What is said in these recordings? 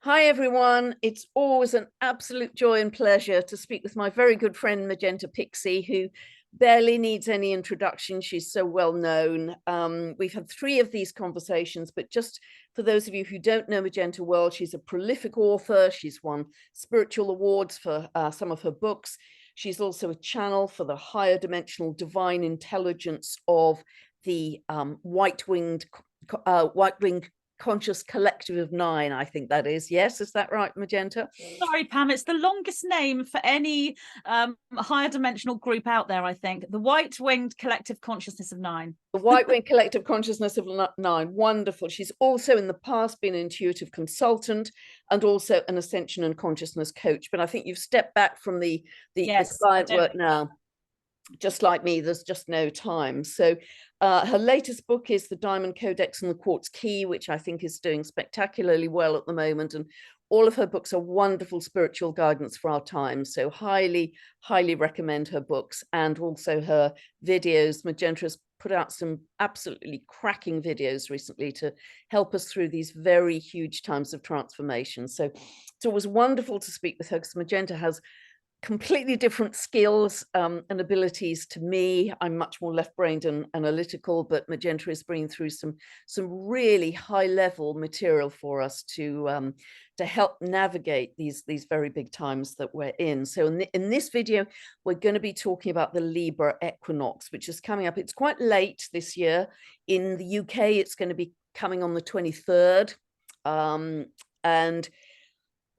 Hi, everyone. It's always an absolute joy and pleasure to speak with my very good friend, Magenta Pixie, who barely needs any introduction. She's so well known. We've had 3 of these conversations, but just for those of you who don't know Magenta well, she's a prolific author. She's won spiritual awards for some of her books. She's also a channel for the higher dimensional divine intelligence of the white-winged conscious collective of 9, I think that is. Yes, is that right, Magenta? Sorry, Pam, it's the longest name for any higher dimensional group out there, I think. The White-Winged Collective Consciousness of 9. The White-Wing Collective Consciousness of 9. Wonderful. She's also in the past been an intuitive consultant and also an ascension and consciousness coach. But I think you've stepped back from the client work now. Just like me, there's just no time. So her latest book is The Diamond Codex and the Quartz Key, which I think is doing spectacularly well at the moment. And all of her books are wonderful spiritual guidance for our time. So highly, highly recommend her books and also her videos. Magenta has put out some absolutely cracking videos recently to help us through these very huge times of transformation. So it was wonderful to speak with her because Magenta has completely different skills and abilities to me. I'm much more left-brained and analytical, but Magenta is bringing through some really high-level material for us to help navigate these very big times that we're in. So in this video, we're going to be talking about the Libra equinox, which is coming up. It's quite late this year. In the UK, it's going to be coming on the 23rd. And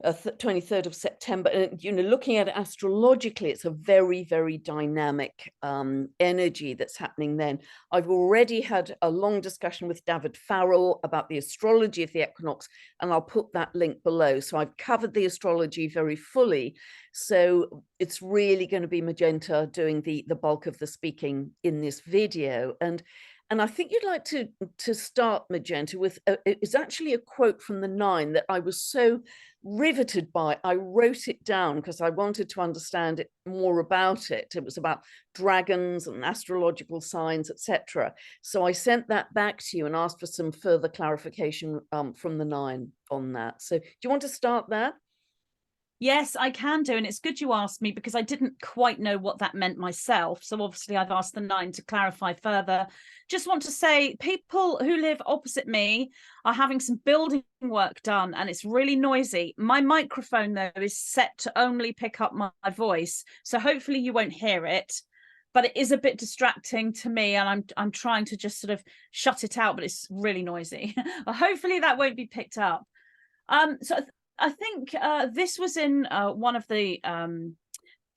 23rd of September. And, you know, looking at it astrologically, it's a very, very dynamic energy that's happening then. I've already had a long discussion with David Farrell about the astrology of the equinox, and I'll put that link below. So I've covered the astrology very fully. So it's really going to be Magenta doing the bulk of the speaking in this video. And I think you'd like to start, Magenta, with it's actually a quote from the 9 that I was so riveted by. I wrote it down because I wanted to understand it more about it. It was about dragons and astrological signs, etc. So I sent that back to you and asked for some further clarification from the 9 on that. So do you want to start there? Yes, I can do. And it's good you asked me because I didn't quite know what that meant myself. So obviously I've asked the 9 to clarify further. Just want to say people who live opposite me are having some building work done and it's really noisy. My microphone, though, is set to only pick up my voice. So hopefully you won't hear it. But it is a bit distracting to me and I'm trying to just sort of shut it out, but it's really noisy. Hopefully that won't be picked up. So I think this was in one of the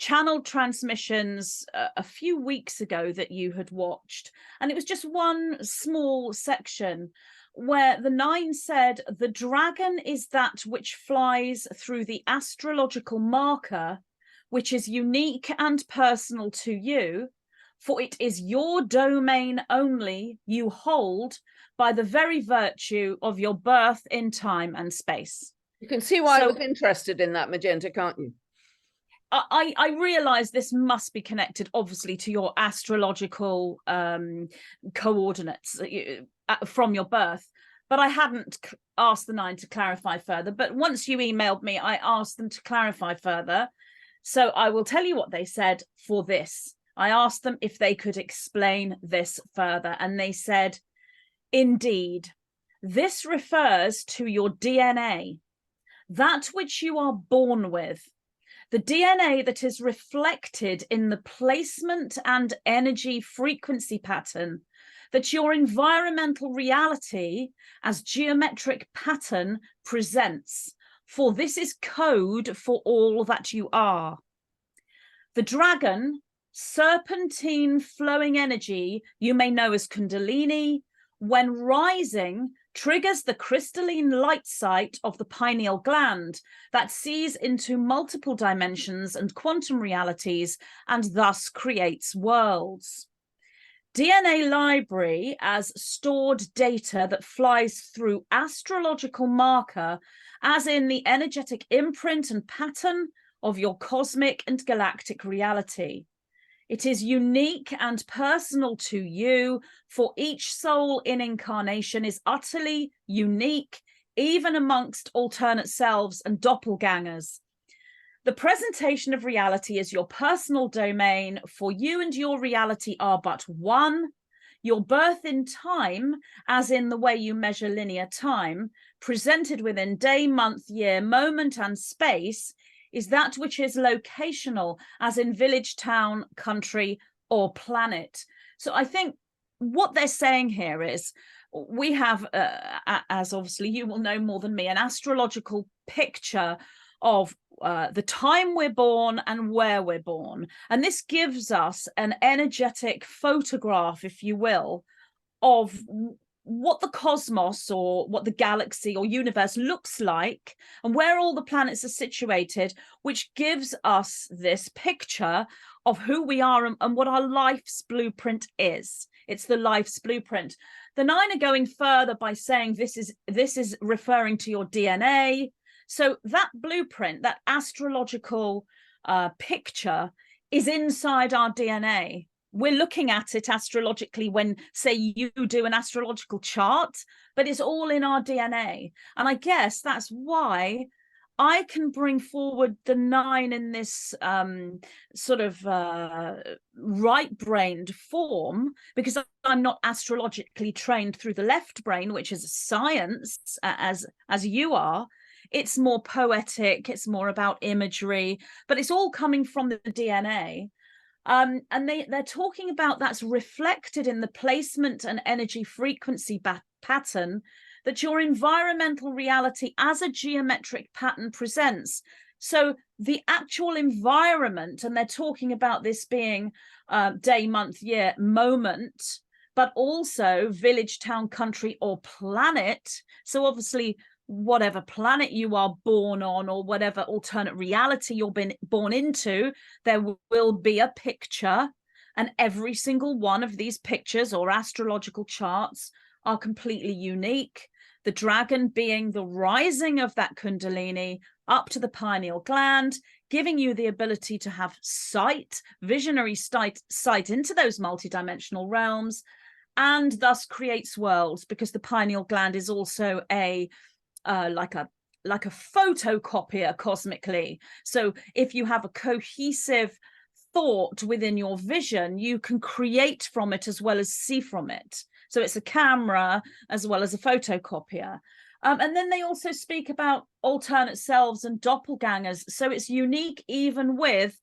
channel transmissions a few weeks ago that you had watched. And it was just one small section where the 9 said, the dragon is that which flies through the astrological marker, which is unique and personal to you, for it is your domain only you hold by the very virtue of your birth in time and space. You can see why I was interested in that, Magenta, can't you? I realize this must be connected, obviously, to your astrological coordinates from your birth. But I hadn't asked the 9 to clarify further. But once you emailed me, I asked them to clarify further. So I will tell you what they said for this. I asked them if they could explain this further. And they said, indeed, this refers to your DNA. That which you are born with, the DNA that is reflected in the placement and energy frequency pattern that your environmental reality as geometric pattern presents, for this is code for all that you are. The dragon, serpentine flowing energy you may know as Kundalini, when rising, triggers the crystalline light site of the pineal gland that sees into multiple dimensions and quantum realities and thus creates worlds. DNA library as stored data that flies through astrological marker, as in the energetic imprint and pattern of your cosmic and galactic reality. It is unique and personal to you, for each soul in incarnation is utterly unique, even amongst alternate selves and doppelgangers. The presentation of reality is your personal domain, for you and your reality are but one. Your birth in time, as in the way you measure linear time, presented within day, month, year, moment, and space, is that which is locational, as in village, town, country, or planet. So I think what they're saying here is we have, as obviously you will know more than me, an astrological picture of the time we're born and where we're born. And this gives us an energetic photograph, if you will, of what the cosmos or what the galaxy or universe looks like and where all the planets are situated, which gives us this picture of who we are and what our life's blueprint is. It's the life's blueprint. The 9 are going further by saying this is referring to your DNA. So that blueprint, that astrological picture is inside our DNA. We're looking at it astrologically when, say, you do an astrological chart, but it's all in our DNA. And I guess that's why I can bring forward the 9 in this sort of right-brained form, because I'm not astrologically trained through the left brain, which is science, as you are. It's more poetic, it's more about imagery, but it's all coming from the DNA. And they're talking about that's reflected in the placement and energy frequency pattern that your environmental reality as a geometric pattern presents. So the actual environment, and they're talking about this being day, month, year, moment, but also village, town, country, or planet. So obviously, whatever planet you are born on or whatever alternate reality you've been born into, there will be a picture, and every single one of these pictures or astrological charts are completely unique. The dragon being the rising of that kundalini up to the pineal gland, giving you the ability to have sight, visionary sight into those multidimensional realms, and thus creates worlds, because the pineal gland is also a like a photocopier cosmically. So if you have a cohesive thought within your vision, you can create from it as well as see from it. So it's a camera as well as a photocopier. And then they also speak about alternate selves and doppelgangers. So it's unique even with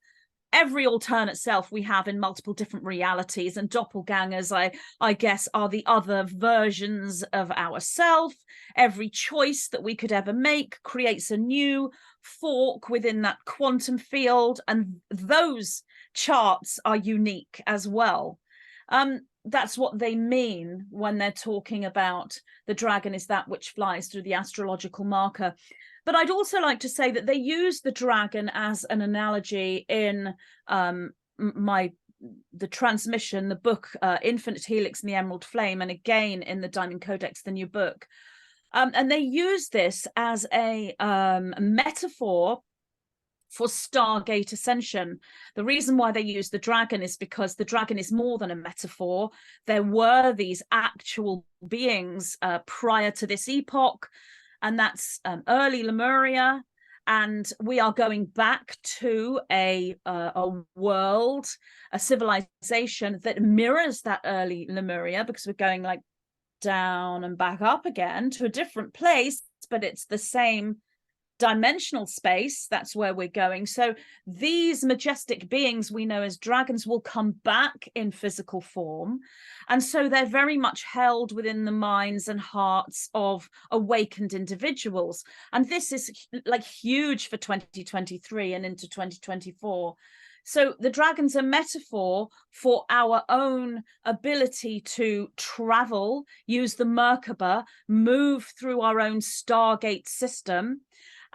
every alternate self we have in multiple different realities, and doppelgangers, I guess, are the other versions of ourself. Every choice that we could ever make creates a new fork within that quantum field, and those charts are unique as well. That's what they mean when they're talking about the dragon is that which flies through the astrological marker. But I'd also like to say that they use the dragon as an analogy in the transmission, the book Infinite Helix and the Emerald Flame, and again in the Diamond Codex, the new book. And they use this as a metaphor for Stargate ascension. The reason why they use the dragon is because the dragon is more than a metaphor. There were these actual beings prior to this epoch, and that's early Lemuria, and we are going back to a world, a civilization that mirrors that early Lemuria, because we're going like down and back up again to a different place, but it's the same dimensional space. That's where we're going. So these majestic beings we know as dragons will come back in physical form, and so they're very much held within the minds and hearts of awakened individuals. And this is like huge for 2023 and into 2024. So the dragon's a metaphor for our own ability to travel, use the Merkaba, move through our own Stargate system.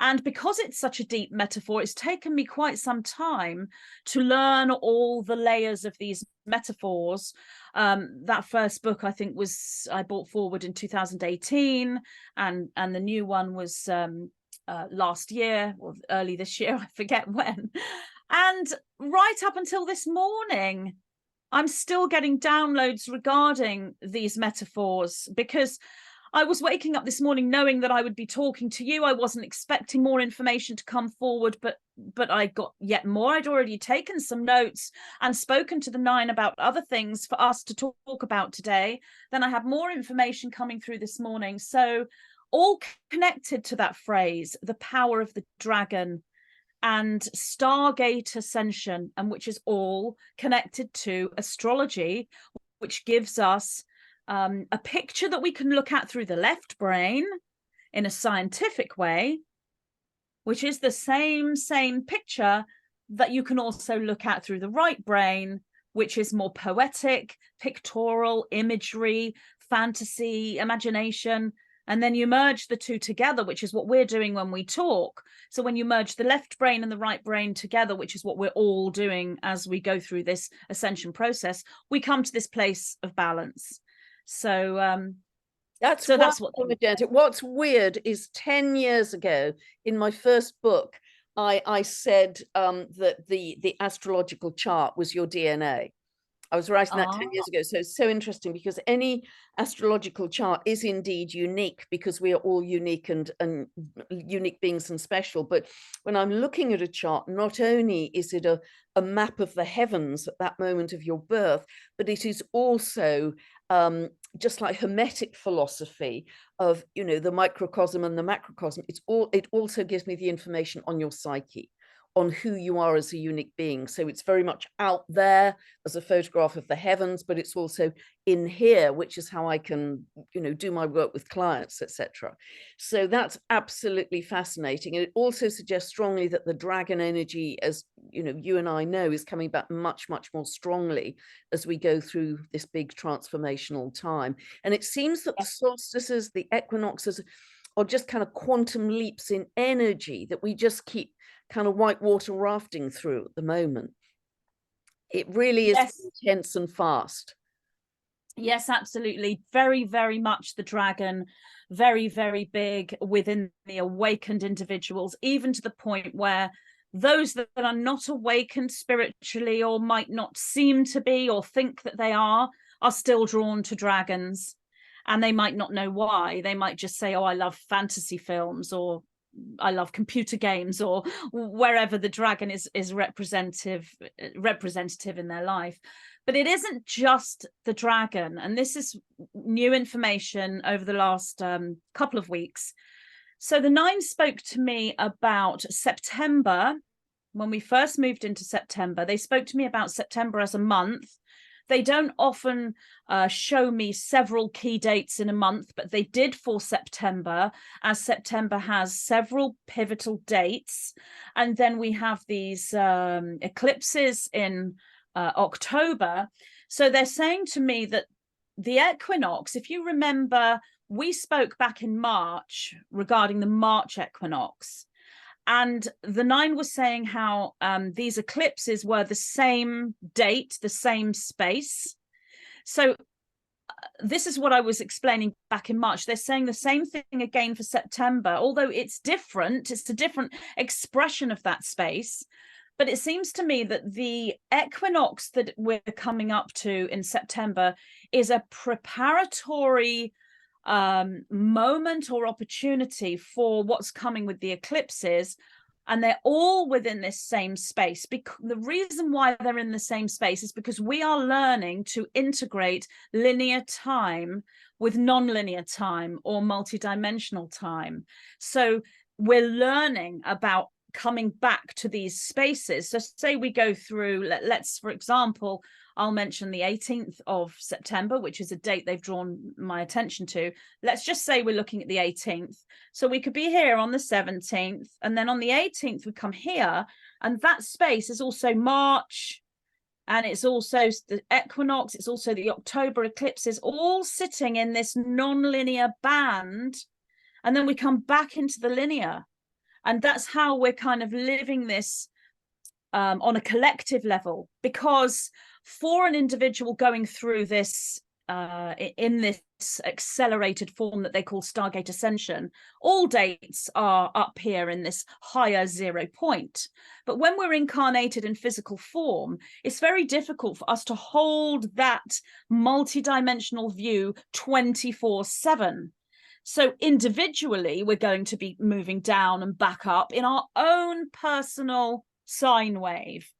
And because it's such a deep metaphor, it's taken me quite some time to learn all the layers of these metaphors. That first book, I think, I brought forward in 2018, and the new one was last year or early this year, I forget when. And right up until this morning, I'm still getting downloads regarding these metaphors, because I was waking up this morning knowing that I would be talking to you. I wasn't expecting more information to come forward, but I got yet more. I'd already taken some notes and spoken to the 9 about other things for us to talk about today. Then I had more information coming through this morning. So all connected to that phrase, the power of the dragon and Stargate ascension, and which is all connected to astrology, which gives us a picture that we can look at through the left brain in a scientific way, which is the same picture that you can also look at through the right brain, which is more poetic, pictorial, imagery, fantasy, imagination. And then you merge the two together, which is what we're doing when we talk. So when you merge the left brain and the right brain together, which is what we're all doing as we go through this ascension process, we come to this place of balance. So that's what Magenta. What's weird is 10 years ago in my first book, I said that the astrological chart was your DNA. I was writing that 10 years ago. So it's so interesting because any astrological chart is indeed unique because we are all unique and unique beings and special. But when I'm looking at a chart, not only is it a map of the heavens at that moment of your birth, but it is also just like Hermetic philosophy of, you know, the microcosm and the macrocosm. It also gives me the information on your psyche, on who you are as a unique being. So it's very much out there as a photograph of the heavens, but it's also in here, which is how I can, you know, do my work with clients, etc. So that's absolutely fascinating. And it also suggests strongly that the dragon energy, as you know, you and I know, is coming back much, much more strongly as we go through this big transformational time. And it seems that the solstices, the equinoxes, are just kind of quantum leaps in energy that we just keep kind of whitewater rafting through at the moment. It really is intense and fast. Yes, absolutely. Very, very much the dragon, very, very big within the awakened individuals, even to the point where those that are not awakened spiritually or might not seem to be or think that they are still drawn to dragons. And they might not know why. They might just say, oh, I love fantasy films, or I love computer games, or wherever the dragon is representative in their life. But it isn't just the dragon. And this is new information over the last couple of weeks. So the 9 spoke to me about September. When we first moved into September, they spoke to me about September as a month. They don't often show me several key dates in a month, but they did for September, as September has several pivotal dates. And then we have these eclipses in October. So they're saying to me that the equinox, if you remember, we spoke back in March regarding the March equinox. And the 9 was saying how these eclipses were the same date, the same space. So this is what I was explaining back in March. They're saying the same thing again for September, although it's different. It's a different expression of that space. But it seems to me that the equinox that we're coming up to in September is a preparatory moment or opportunity for what's coming with the eclipses, and they're all within this same space. Because the reason why they're in the same space is because we are learning to integrate linear time with non-linear time or multidimensional time. So we're learning about coming back to these spaces. So say we go through, let's for example, I'll mention the 18th of September, which is a date they've drawn my attention to. Let's just say we're looking at the 18th. So we could be here on the 17th, and then on the 18th we come here, and that space is also March, and it's also the equinox, it's also the October eclipses, all sitting in this non-linear band. And then we come back into the linear. And that's how we're kind of living this on a collective level, because for an individual going through this in this accelerated form that they call Stargate Ascension, all dates are up here in this higher 0 point. But when we're incarnated in physical form, it's very difficult for us to hold that multidimensional view 24/7. So individually, we're going to be moving down and back up in our own personal sine wave.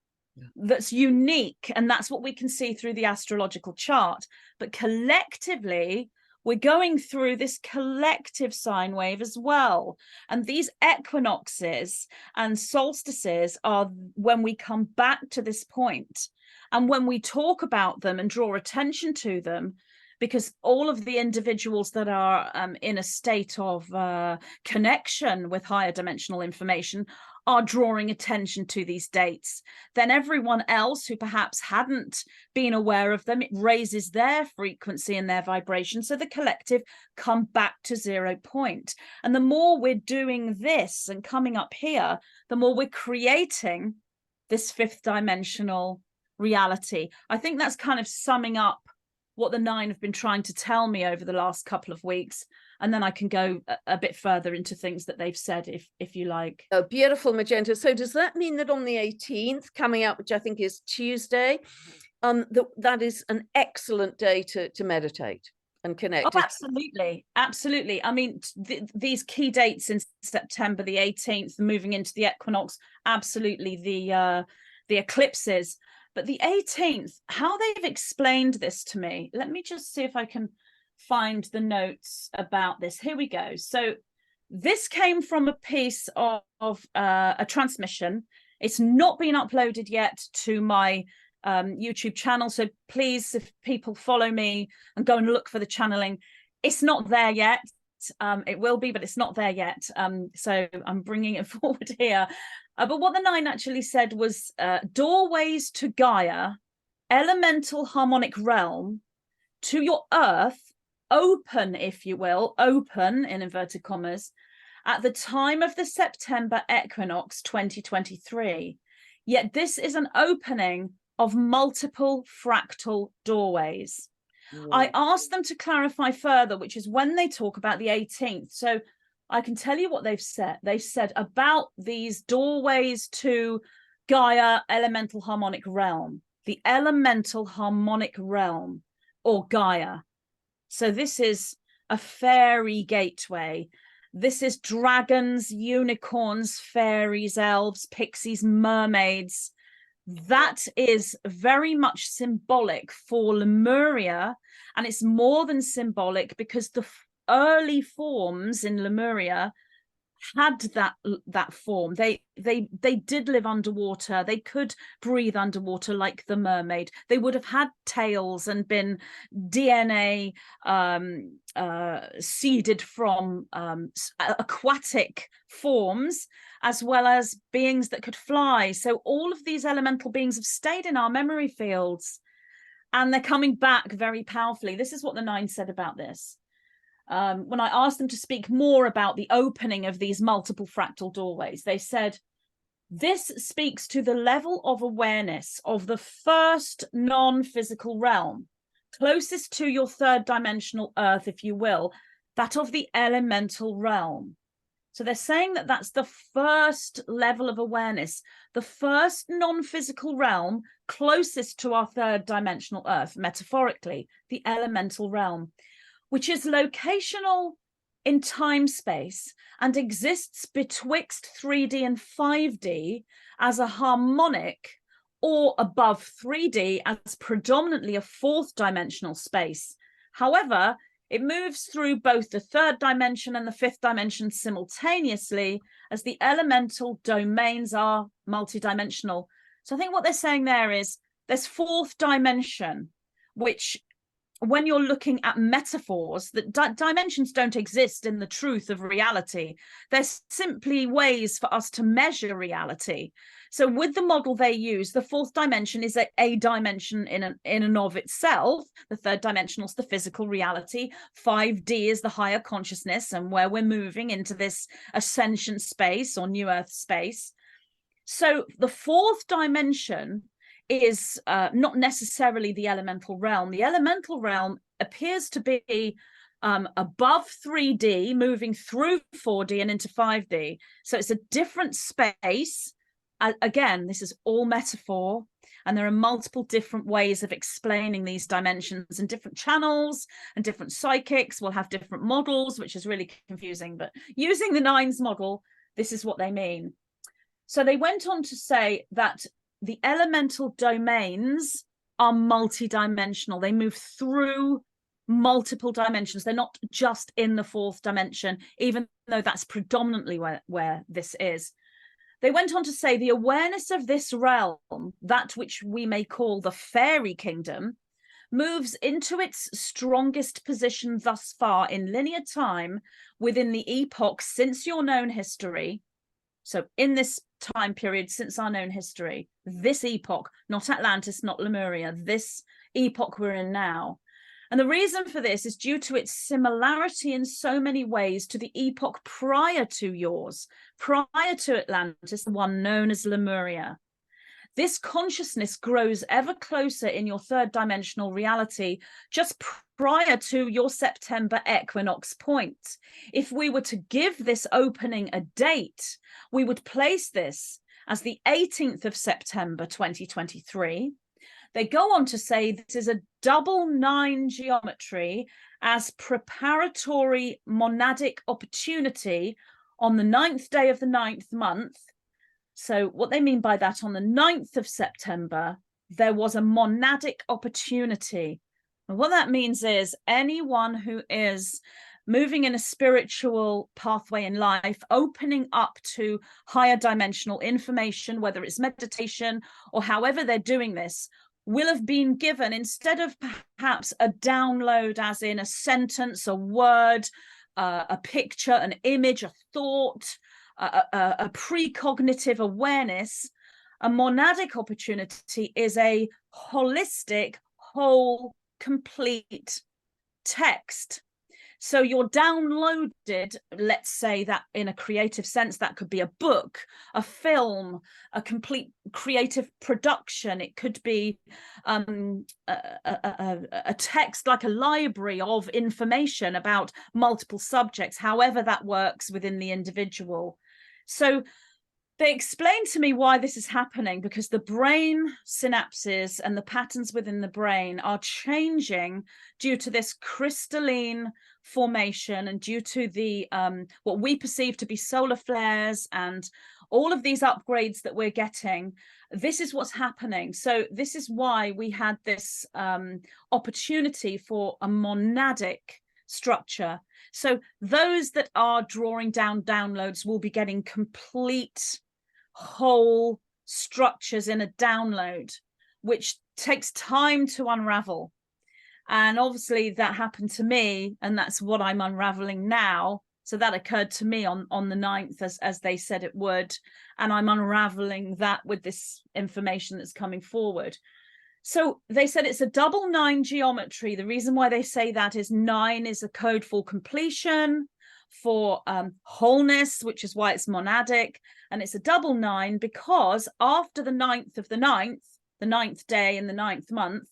That's unique, and that's what we can see through the astrological chart. But collectively, we're going through this collective sine wave as well. And these equinoxes and solstices are when we come back to this point. And when we talk about them and draw attention to them, because all of the individuals that are in a state of connection with higher dimensional information are drawing attention to these dates, then everyone else who perhaps hadn't been aware of them, it raises their frequency and their vibration. So the collective come back to 0 point. And the more we're doing this and coming up here, the more we're creating this 5th dimensional reality. I think that's kind of summing up what the 9 have been trying to tell me over the last couple of weeks. And then I can go a bit further into things that they've said, if you like. Oh, beautiful, Magenta. So does that mean that on the 18th, coming out, which I think is Tuesday, that is an excellent day to meditate and connect? Oh, absolutely. Absolutely. I mean, these key dates in September, the 18th, moving into the equinox, absolutely the eclipses. But the 18th, how they've explained this to me, let me just see if I can find the notes about this. Here we go. So this came from a piece of a transmission. It's not been uploaded yet to my YouTube channel. So please, if people follow me and go and look for the channeling, it's not there yet. It will be, but it's not there yet. So I'm bringing it forward here. But what the 9 actually said was doorways to Gaia, elemental harmonic realm, to your earth, open, if you will, open in inverted commas, at the time of the September equinox 2023. Yet this is an opening of multiple fractal doorways. I asked them to clarify further, which is when they talk about the 18th. So I can tell you what they've said. They've said about these doorways to Gaia elemental harmonic realm, the elemental harmonic realm, or Gaia. So this is a fairy gateway. This is dragons, unicorns, fairies, elves, pixies, mermaids. That is very much symbolic for Lemuria, and it's more than symbolic because the early forms in Lemuria had that form. They did live underwater. They could breathe underwater like the mermaid. They would have had tails and been DNA seeded from aquatic forms, as well as beings that could fly. So all of these elemental beings have stayed in our memory fields, and they're coming back very powerfully. This is what the 9 said about this. When I asked them to speak more about the opening of these multiple fractal doorways, they said, this speaks to the level of awareness of the first non-physical realm, closest to your 3rd dimensional earth, if you will, that of the elemental realm. So they're saying that that's the first level of awareness, the first non-physical realm closest to our 3rd dimensional earth, metaphorically, the elemental realm, which is locational in time space and exists betwixt 3D and 5D as a harmonic, or above 3D as predominantly a 4th dimensional space. However, it moves through both the 3rd dimension and the 5th dimension simultaneously, as the elemental domains are multidimensional. So I think what they're saying there is there's 4th dimension, which, when you're looking at metaphors, that dimensions don't exist in the truth of reality. They're simply ways for us to measure reality. So with the model they use, the 4th dimension is a dimension in and of itself. The 3rd dimensional is the physical reality. 5D is the higher consciousness, and where we're moving into this ascension space or new earth space. So the 4th dimension is not necessarily the elemental realm. The elemental realm appears to be above 3D, moving through 4D and into 5D. So it's a different space. Again, this is all metaphor. And there are multiple different ways of explaining these dimensions, and different channels and different psychics will have different models, which is really confusing. But using the nines model, this is what they mean. So they went on to say that the elemental domains are multidimensional. They move through multiple dimensions. They're not just in the fourth dimension, even though that's predominantly where this is. They went on to say the awareness of this realm, that which we may call the fairy kingdom, moves into its strongest position thus far in linear time within the epoch since your known history. So in this time period since our known history, this epoch, not Atlantis, not Lemuria, this epoch we're in now. And the reason for this is due to its similarity in so many ways to the epoch prior to yours, prior to Atlantis, the one known as Lemuria. This consciousness grows ever closer in your third dimensional reality just prior to your September equinox point. If we were to give this opening a date, we would place this as the 18th of September 2023. They go on to say this is a double 9 geometry as preparatory monadic opportunity on the 9th day of the 9th month. So what they mean by that, on the 9th of September, there was a monadic opportunity. And what that means is anyone who is moving in a spiritual pathway in life, opening up to higher dimensional information, whether it's meditation or however they're doing this, will have been given, instead of perhaps a download as in a sentence, a word, a picture, an image, a thought, a precognitive awareness, a monadic opportunity is a holistic, whole, complete text. So you're downloaded, let's say that in a creative sense, that could be a book, a film, a complete creative production. It could be a text like a library of information about multiple subjects, however that works within the individual. So they explained to me why this is happening, because the brain synapses and the patterns within the brain are changing due to this crystalline formation and due to the what we perceive to be solar flares and all of these upgrades that we're getting. This is what's happening. So this is why we had this opportunity for a monadic structure. So those that are drawing down downloads will be getting complete whole structures in a download, which takes time to unravel. And obviously that happened to me, and that's what I'm unraveling now. So that occurred to me on the 9th, as they said it would, and I'm unraveling that with this information that's coming forward. So they said it's a double 9 geometry. The reason why they say that is 9 is a code for completion, for wholeness, which is why it's monadic, and it's a double 9 because after the 9th of the 9th, the 9th day in the 9th month,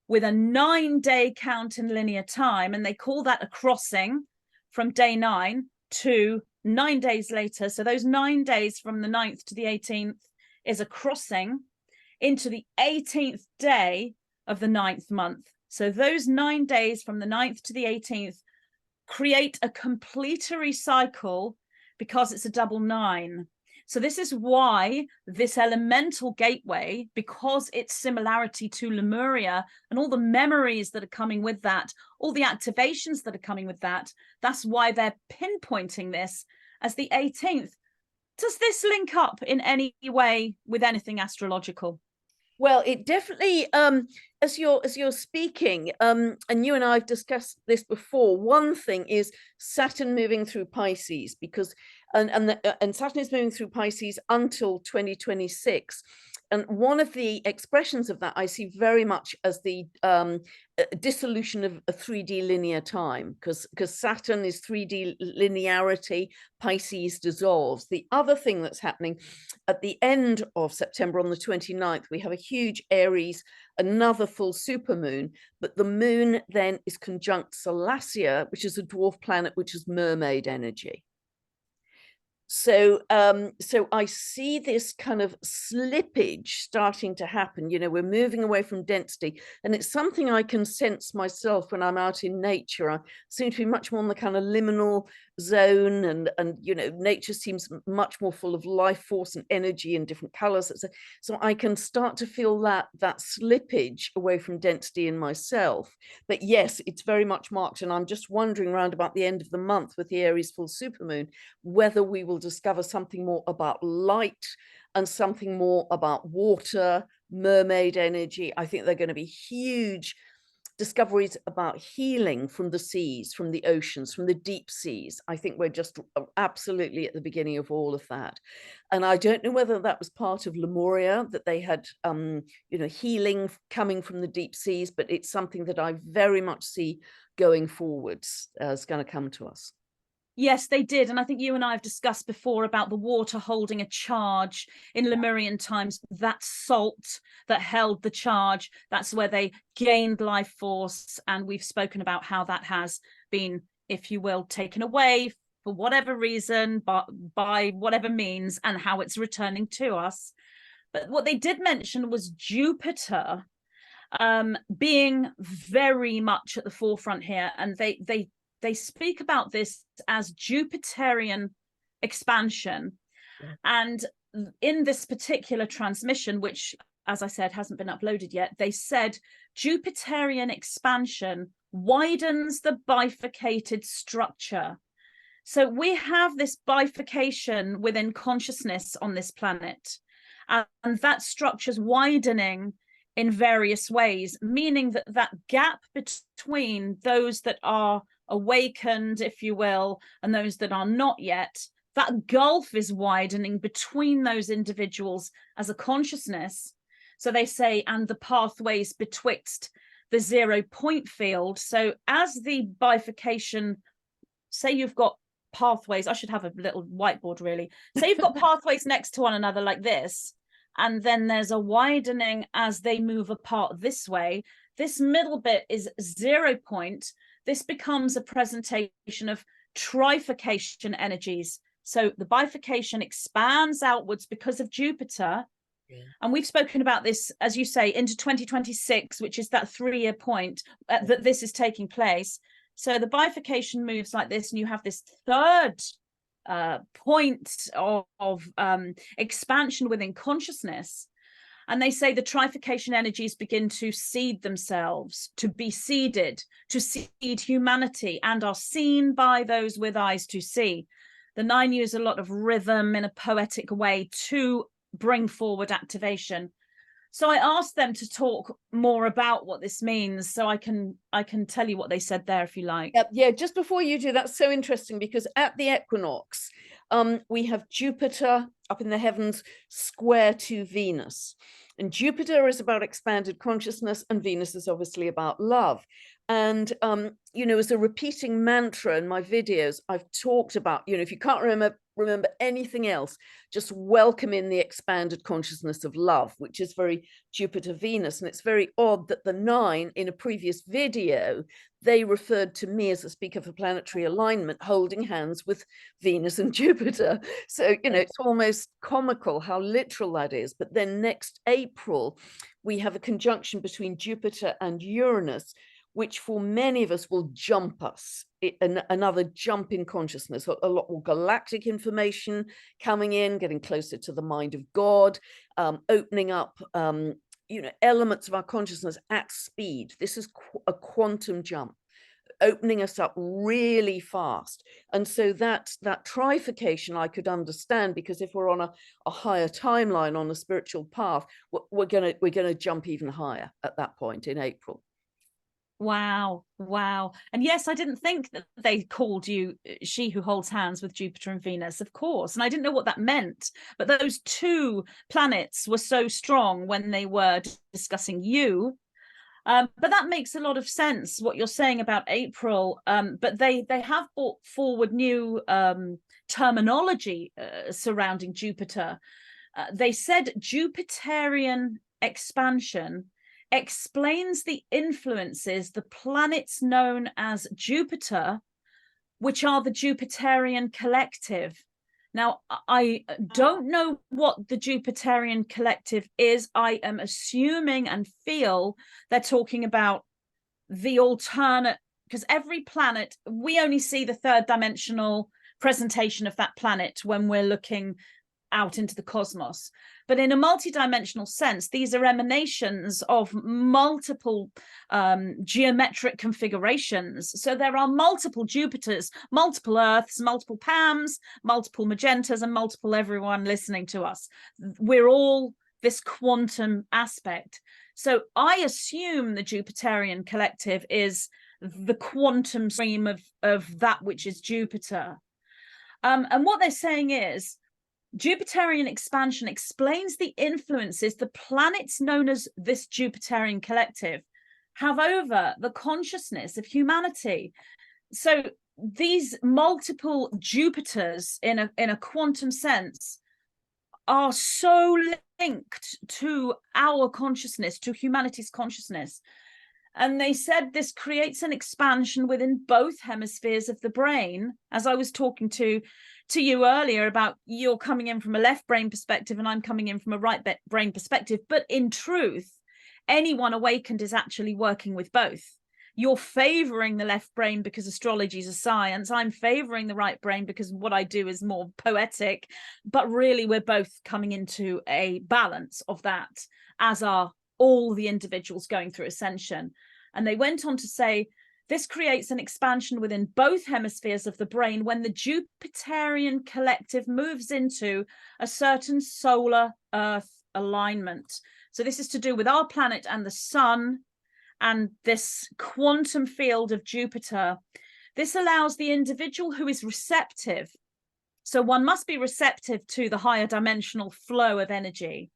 with a 9-day count in linear time, and they call that a crossing from day 9 to 9 days later. So those 9 days from the 9th to the 18th is a crossing into the 18th day of the 9th month. So those 9 days from the 9th to the 18th create a completery cycle because it's a double 9. So this is why this elemental gateway, because its similarity to Lemuria and all the memories that are coming with that, all the activations that are coming with that, that's why they're pinpointing this as the 18th. Does this link up in any way with anything astrological? Well, it definitely, as you're speaking, and you and I have discussed this before, one thing is Saturn moving through Pisces, because and Saturn is moving through Pisces until 2026. And one of the expressions of that I see very much as the dissolution of a 3D linear time, because Saturn is 3D linearity, Pisces dissolves. The other thing that's happening at the end of September on the 29th, we have a huge Aries, another full supermoon, but the moon then is conjunct Salacia, which is a dwarf planet, which is mermaid energy. So so I see this kind of slippage starting to happen. We're moving away from density, and it's something I can sense myself when I'm out in nature. I seem to be much more in the kind of liminal zone, and nature seems much more full of life force and energy and different colors. So I can start to feel that slippage away from density in myself. But yes, it's very much marked, and I'm just wondering around about the end of the month with the Aries full supermoon whether we will discover something more about light and something more about water, mermaid energy. I think they're going to be huge discoveries about healing from the seas, from the oceans, from the deep seas. I think we're just absolutely at the beginning of all of that. And I don't know whether that was part of Lemuria, that they had healing coming from the deep seas, but it's something that I very much see going forwards as going to come to us. Yes, they did. And I think you and I have discussed before about the water holding a charge in Lemurian times, that salt that held the charge. That's where they gained life force. And we've spoken about how that has been, if you will, taken away for whatever reason, but by whatever means, and how it's returning to us. But what they did mention was Jupiter being very much at the forefront here. And they speak about this as Jupiterian expansion. Yeah. And in this particular transmission, which, as I said, hasn't been uploaded yet, they said Jupiterian expansion widens the bifurcated structure. So we have this bifurcation within consciousness on this planet, and that structure's widening in various ways, meaning that that gap between those that are awakened, if you will, and those that are not yet, that gulf is widening between those individuals as a consciousness. So they say, and the pathways betwixt the 0 point field. So as the bifurcation, say you've got pathways, I should have a little whiteboard really. Say you've got pathways next to one another like this, and then there's a widening as they move apart this way. This middle bit is 0 point. This becomes a presentation of trifurcation energies. So the bifurcation expands outwards because of Jupiter. Yeah. And we've spoken about this, as you say, into 2026, which is that 3-year point that this is taking place. So the bifurcation moves like this, and you have this third point of expansion within consciousness. And they say the trifurcation energies begin to seed themselves, to be seeded, to seed humanity, and are seen by those with eyes to see. The 9 use a lot of rhythm in a poetic way to bring forward activation. So I asked them to talk more about what this means, so I can tell you what they said there if you like. Yeah, just before you do, that's so interesting, because at the equinox, we have Jupiter up in the heavens square to Venus. And Jupiter is about expanded consciousness, and Venus is obviously about love. And, as a repeating mantra in my videos, I've talked about, if you can't remember anything else, just welcome in the expanded consciousness of love, which is very Jupiter Venus. And it's very odd that the 9 in a previous video, they referred to me as a speaker for planetary alignment, holding hands with Venus and Jupiter. So, it's almost comical how literal that is. But then next April, we have a conjunction between Jupiter and Uranus, which for many of us will jump us, another jump in consciousness, a lot more galactic information coming in, getting closer to the mind of God, opening up, elements of our consciousness at speed. This is a quantum jump, opening us up really fast. And so that trifurcation I could understand, because if we're on a higher timeline, on a spiritual path, we're gonna jump even higher at that point in April. Wow. And yes, I didn't think that they called you she who holds hands with Jupiter and Venus, of course. And I didn't know what that meant. But those two planets were so strong when they were discussing you. But that makes a lot of sense, what you're saying about April. But they have brought forward new terminology surrounding Jupiter. They said Jupiterian expansion explains the influences the planets known as Jupiter, which are the Jupiterian collective. Now, I don't know what the Jupiterian collective is. I am assuming and feel they're talking about the alternate, because every planet, we only see the third dimensional presentation of that planet when we're looking out into the cosmos. But in a multi-dimensional sense, these are emanations of multiple geometric configurations. So there are multiple Jupiters, multiple Earths, multiple Pams, multiple Magentas, and multiple everyone listening to us. We're all this quantum aspect. So I assume the Jupiterian collective is the quantum stream of that which is Jupiter. And what they're saying is, Jupiterian expansion explains the influences the planets known as this Jupiterian collective have over the consciousness of humanity. So these multiple Jupiters in a quantum sense are so linked to our consciousness, to humanity's consciousness. And they said this creates an expansion within both hemispheres of the brain. As I was talking to you earlier about you're coming in from a left brain perspective and I'm coming in from a right brain perspective. But in truth, anyone awakened is actually working with both. You're favoring the left brain because astrology is a science. I'm favoring the right brain because what I do is more poetic. But really, we're both coming into a balance of that, as are all the individuals going through ascension. And they went on to say, this creates an expansion within both hemispheres of the brain when the Jupiterian collective moves into a certain solar Earth alignment. So this is to do with our planet and the sun and this quantum field of Jupiter. This allows the individual who is receptive. So one must be receptive to the higher dimensional flow of energy.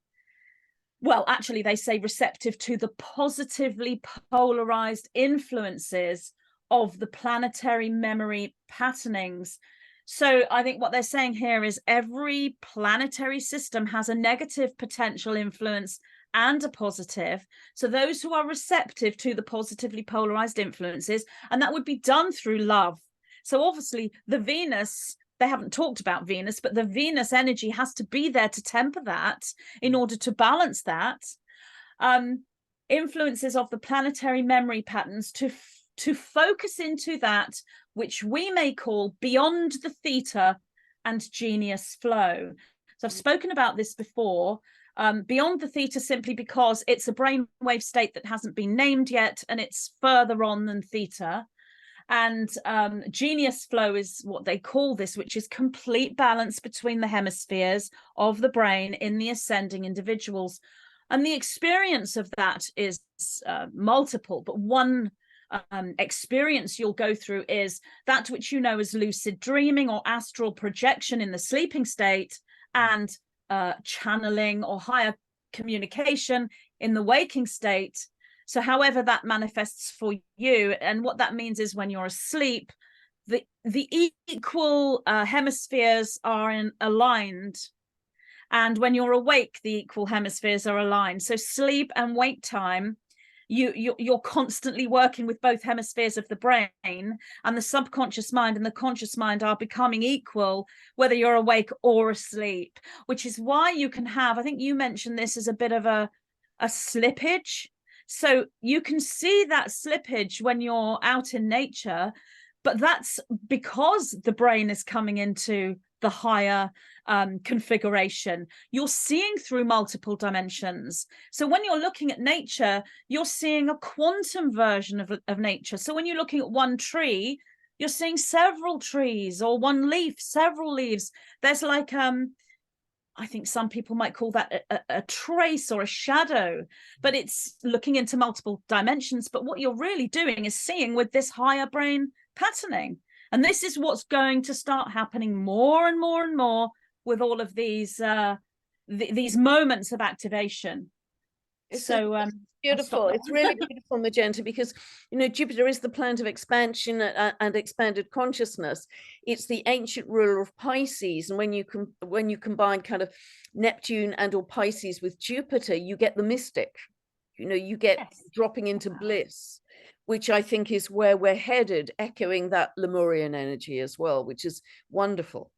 Well, actually, they say receptive to the positively polarized influences of the planetary memory patternings. So I think what they're saying here is every planetary system has a negative potential influence and a positive. So those who are receptive to the positively polarized influences, and that would be done through love. So obviously the Venus, they haven't talked about Venus, but the Venus energy has to be there to temper that in order to balance that. Influences of the planetary memory patterns to focus into that which we may call beyond the theta and genius flow. So I've spoken about this before. Beyond the theta simply because it's a brainwave state that hasn't been named yet, and it's further on than theta. And genius flow is what they call this, which is complete balance between the hemispheres of the brain in the ascending individuals. And the experience of that is multiple, but one experience you'll go through is that which you know as lucid dreaming or astral projection in the sleeping state, and channeling or higher communication in the waking state. So however that manifests for you, and what that means is when you're asleep, the equal hemispheres are aligned, and when you're awake, the equal hemispheres are aligned. So sleep and wake time, you're constantly working with both hemispheres of the brain, and the subconscious mind and the conscious mind are becoming equal whether you're awake or asleep, which is why you can have, I think you mentioned this as a bit of a slippage. So you can see that slippage when you're out in nature, but that's because the brain is coming into the higher configuration. You're seeing through multiple dimensions. So when you're looking at nature, you're seeing a quantum version of nature. So when you're looking at one tree, you're seeing several trees, or one leaf, several leaves. There's like I think some people might call that a trace or a shadow, but it's looking into multiple dimensions. But what you're really doing is seeing with this higher brain patterning. And this is what's going to start happening more and more and more with all of these moments of activation. It's so beautiful. It's really beautiful, Magenta, because Jupiter is the planet of expansion and expanded consciousness. It's the ancient ruler of Pisces, and when you combine kind of Neptune and or Pisces with Jupiter, you get the mystic. You get dropping into bliss, which I think is where we're headed, echoing that Lemurian energy as well, which is wonderful.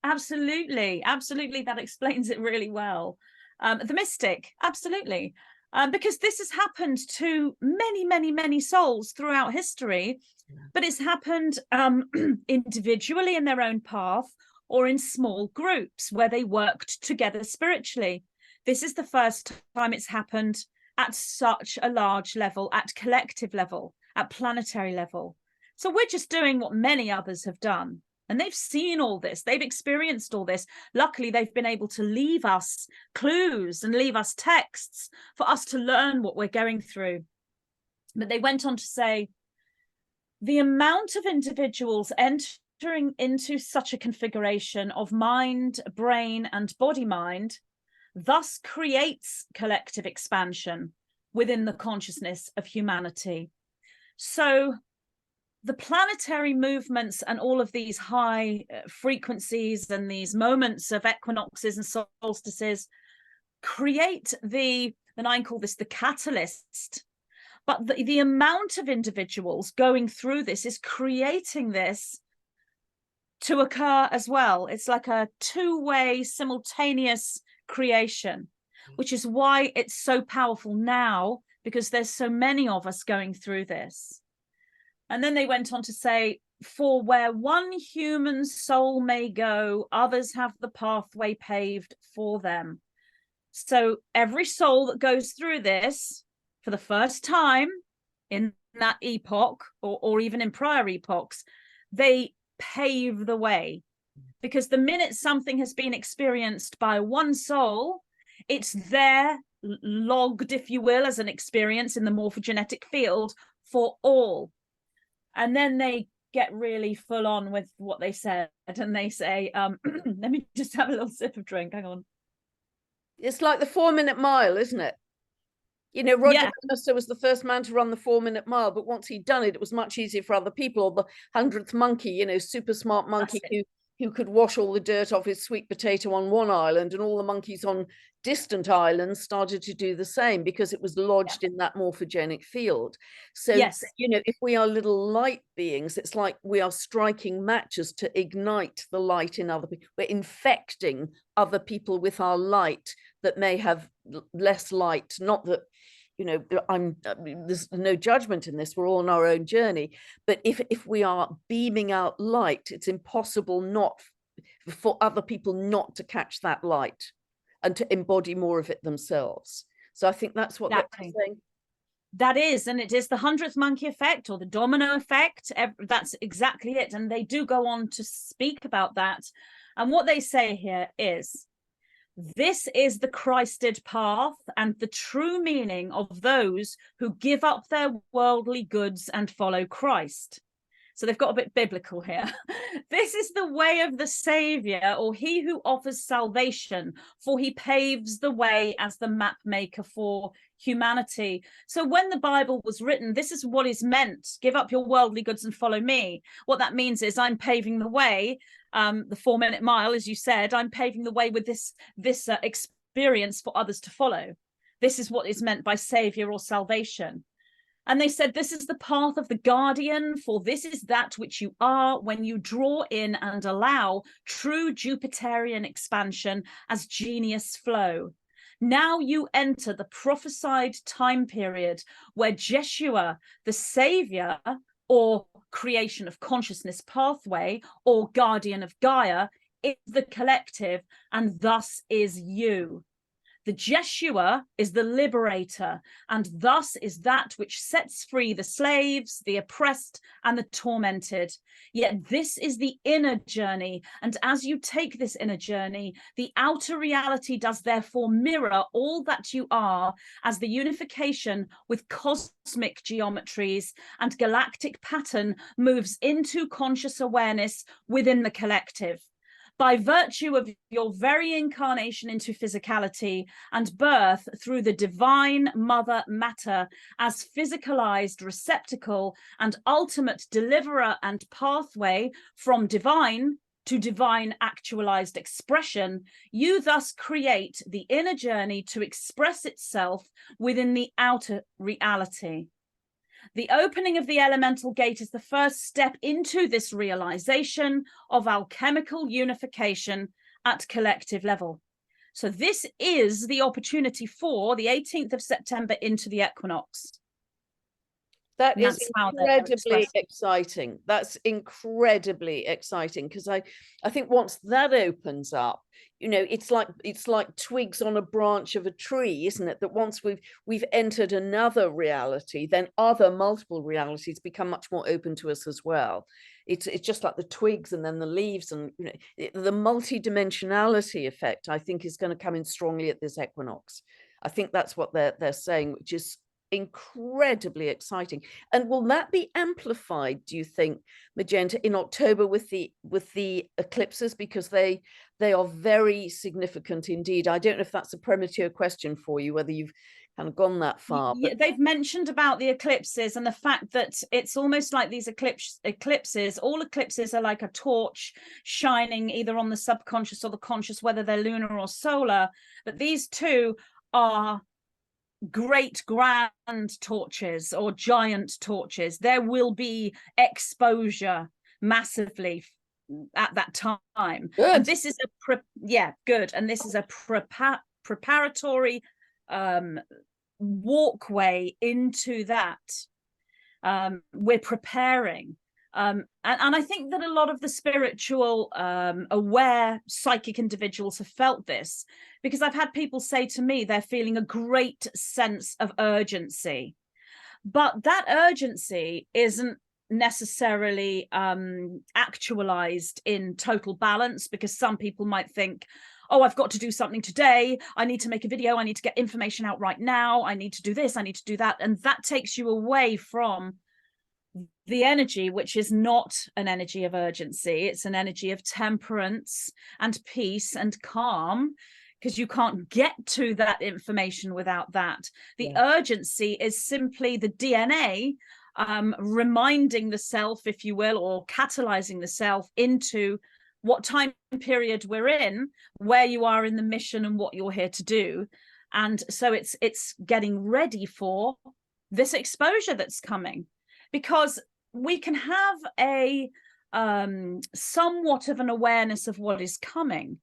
Absolutely, absolutely. That explains it really well. The mystic, absolutely. Because this has happened to many, many, many souls throughout history, but it's happened individually in their own path or in small groups where they worked together spiritually. This is the first time it's happened at such a large level, at collective level, at planetary level. So we're just doing what many others have done. And they've seen all this, they've experienced all this. Luckily, they've been able to leave us clues and leave us texts for us to learn what we're going through. But they went on to say, the amount of individuals entering into such a configuration of mind, brain, and body mind thus creates collective expansion within the consciousness of humanity. So the planetary movements and all of these high frequencies and these moments of equinoxes and solstices create and I call this the catalyst, but the amount of individuals going through this is creating this to occur as well. It's like a two-way simultaneous creation, which is why it's so powerful now, because there's so many of us going through this. And then they went on to say, for where one human soul may go, others have the pathway paved for them. So every soul that goes through this for the first time in that epoch, or even in prior epochs, they pave the way. Because the minute something has been experienced by one soul, it's there logged, if you will, as an experience in the morphogenetic field for all. And then they get really full on with what they said, and they say, let me just have a little sip of drink, hang on. It's like the 4-minute mile, isn't it? You know, Roger Bannister was the first man to run the 4-minute mile, but once he'd done it, it was much easier for other people. Or the 100th monkey, you know, super smart monkey who could wash all the dirt off his sweet potato on one island, and all the monkeys on distant islands started to do the same because it was lodged in that morphogenic field. So, you know, if we are little light beings, it's like we are striking matches to ignite the light in other people. We're infecting other people with our light that may have less light. Not that, you know, there's no judgment in this. We're all on our own journey. But if we are beaming out light, it's impossible not for other people not to catch that light and to embody more of it themselves. So I think that's what they're saying. That is, and it is the 100th monkey effect or the domino effect. That's exactly it. And they do go on to speak about that. And what they say here is, this is the Christed path and the true meaning of those who give up their worldly goods and follow Christ. So they've got a bit biblical here. This is the way of the Savior, or he who offers salvation, for he paves the way as the map maker for humanity. So when the Bible was written, this is what is meant. Give up your worldly goods and follow me. What that means is I'm paving the way. The 4-minute mile, as you said, I'm paving the way with this experience for others to follow. This is what is meant by Savior or salvation. And they said, this is the path of the guardian, for this is that which you are when you draw in and allow true Jupiterian expansion as genius flow. Now you enter the prophesied time period where Jeshua, the Savior, or creation of consciousness pathway, or guardian of Gaia, is the collective, and thus is you. The Jeshua is the liberator, and thus is that which sets free the slaves, the oppressed, and the tormented. Yet this is the inner journey, and as you take this inner journey, the outer reality does therefore mirror all that you are, as the unification with cosmic geometries and galactic pattern moves into conscious awareness within the collective. By virtue of your very incarnation into physicality and birth through the divine mother matter as physicalized receptacle and ultimate deliverer and pathway from divine to divine actualized expression, you thus create the inner journey to express itself within the outer reality. The opening of the elemental gate is the first step into this realization of alchemical unification at collective level. So this is the opportunity for the 18th of September into the equinox. That is incredibly exciting. That's incredibly exciting, because I think once that opens up, you know, it's like twigs on a branch of a tree, isn't it? That once we've entered another reality, then other multiple realities become much more open to us as well. It's just like the twigs and then the leaves, and you know, the multidimensionality effect, I think, is going to come in strongly at this equinox. I think that's what they're saying, which is incredibly exciting. And will that be amplified, do you think, Magenta, in October with the eclipses, because they are very significant indeed? I don't know if that's a premature question for you, whether you've kind of gone that far. Yeah, they've mentioned about the eclipses and the fact that it's almost like these eclipses, all eclipses are like a torch shining either on the subconscious or the conscious, whether they're lunar or solar. But these two are great grand torches or giant torches. There will be exposure massively at that time. Good. And this is good. And this is a preparatory walkway into that. We're preparing. And I think that a lot of the spiritual, aware psychic individuals have felt this, because I've had people say to me they're feeling a great sense of urgency, but that urgency isn't necessarily actualized in total balance, because some people might think, oh, I've got to do something today. I need to make a video. I need to get information out right now. I need to do this. I need to do that. And that takes you away from the energy, which is not an energy of urgency. It's an energy of temperance and peace and calm, because you can't get to that information without that. The urgency is simply the DNA reminding the self, if you will, or catalyzing the self into what time period we're in, where you are in the mission and what you're here to do. And so it's getting ready for this exposure that's coming, because we can have a somewhat of an awareness of what is coming,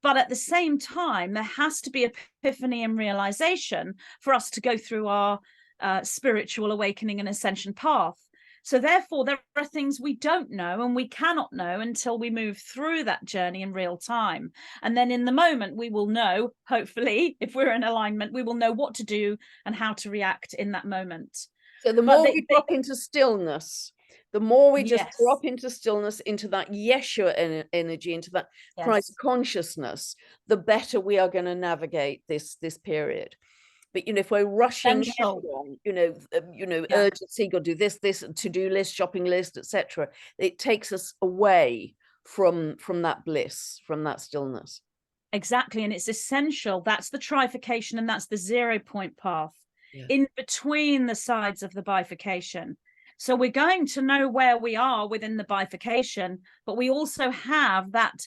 but at the same time there has to be epiphany and realization for us to go through our spiritual awakening and ascension path. So therefore there are things we don't know and we cannot know until we move through that journey in real time. And then in the moment we will know, hopefully, if we're in alignment, we will know what to do and how to react in that moment. So the more we drop into stillness, the more we just drop into stillness, into that Yeshua energy, into that Christ consciousness, the better we are going to navigate this period. But you know, if we're rushing along, urgency, got to do this, to-do list, shopping list, etc., it takes us away from that bliss, from that stillness. Exactly, and it's essential. That's the trifurcation, and that's the 0 point path. In between the sides of the bifurcation. So we're going to know where we are within the bifurcation, but we also have that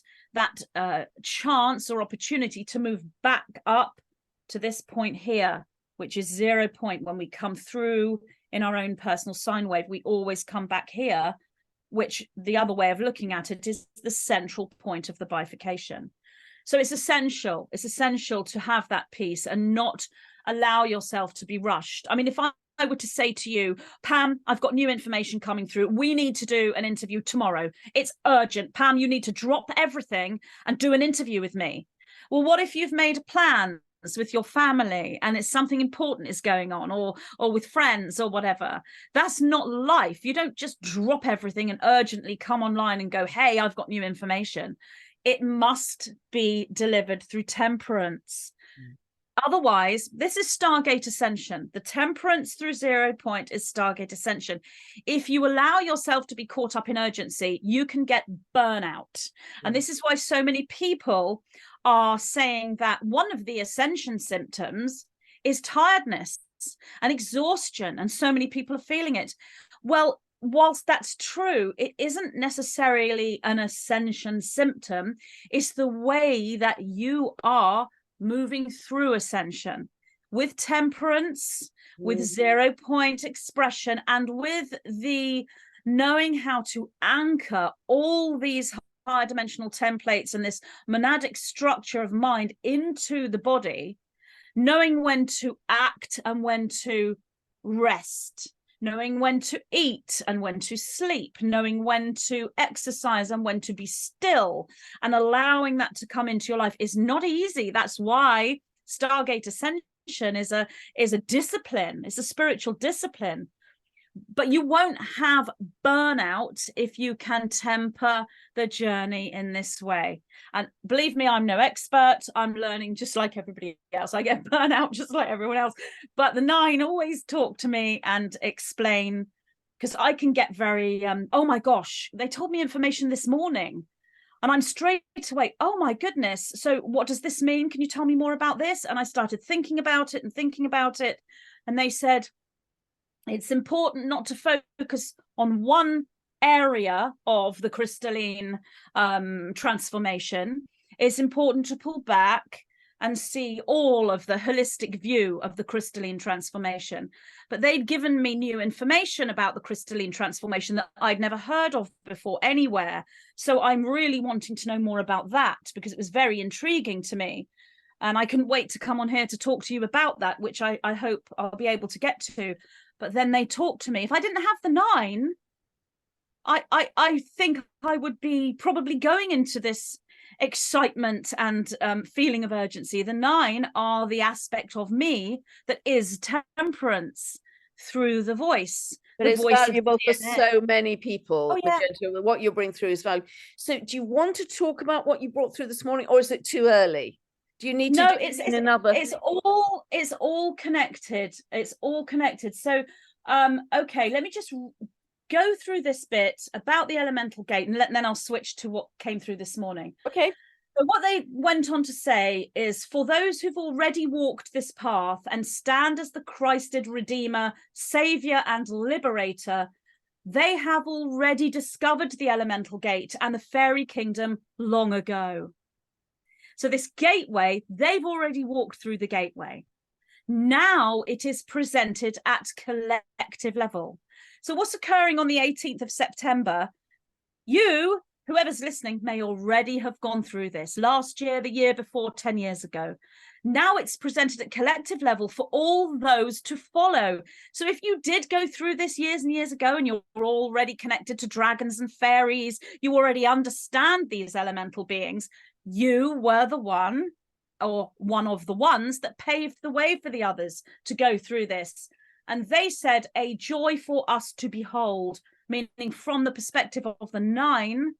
chance or opportunity to move back up to this point here, which is 0 point. When we come through in our own personal sine wave, we always come back here, which the other way of looking at it is the central point of the bifurcation. So it's essential to have that peace and not allow yourself to be rushed. I mean, if I were to say to you, Pam, I've got new information coming through. We need to do an interview tomorrow. It's urgent. Pam, you need to drop everything and do an interview with me. Well, what if you've made plans with your family and it's something important is going on, or with friends or whatever? That's not life. You don't just drop everything and urgently come online and go, hey, I've got new information. It must be delivered through temperance. Otherwise, this is Stargate Ascension. The temperance through 0 point is Stargate Ascension. If you allow yourself to be caught up in urgency, you can get burnout. And this is why so many people are saying that one of the ascension symptoms is tiredness and exhaustion, and so many people are feeling it. Well, whilst that's true, it isn't necessarily an ascension symptom. It's the way that you are moving through ascension. with temperance, with 0 point expression, and with the knowing how to anchor all these higher dimensional templates and this monadic structure of mind into the body, knowing when to act and when to rest, knowing when to eat and when to sleep, knowing when to exercise and when to be still, and allowing that to come into your life is not easy. That's why Stargate Ascension is a discipline. It's a spiritual discipline. But you won't have burnout if you can temper the journey in this way. And believe me, I'm no expert. I'm learning just like everybody else. I get burnout just like everyone else. But the 9 always talk to me and explain, because I can get very, oh my gosh, they told me information this morning. And I'm straight away, oh my goodness. So what does this mean? Can you tell me more about this? And I started thinking about it. And they said, it's important not to focus on one area of the crystalline transformation. It's important to pull back and see all of the holistic view of the crystalline transformation. But they'd given me new information about the crystalline transformation that I'd never heard of before anywhere. So I'm really wanting to know more about that, because it was very intriguing to me. And I couldn't wait to come on here to talk to you about that, which I hope I'll be able to get to. But then they talked to me. If I didn't have the 9, I think I would be probably going into this excitement and feeling of urgency. The 9 are the aspect of me that is temperance through the voice. But it's valuable for so many people. Oh, yeah. Magenta, what you bring through is valuable. So do you want to talk about what you brought through this morning, or is it too early? Do you need to do it in another? It's all connected. It's all connected. So, okay, let me just go through this bit about the elemental gate, and then I'll switch to what came through this morning. Okay. So what they went on to say is, for those who've already walked this path and stand as the Christed Redeemer, Savior, and Liberator, they have already discovered the elemental gate and the fairy kingdom long ago. So this gateway, they've already walked through the gateway. Now it is presented at collective level. So what's occurring on the 18th of September, you, whoever's listening, may already have gone through this last year, the year before, 10 years ago. Now it's presented at collective level for all those to follow. So if you did go through this years and years ago, and you're already connected to dragons and fairies, you already understand these elemental beings, you were the one, or one of the ones, that paved the way for the others to go through this. And they said, a joy for us to behold, meaning from the perspective of the 9,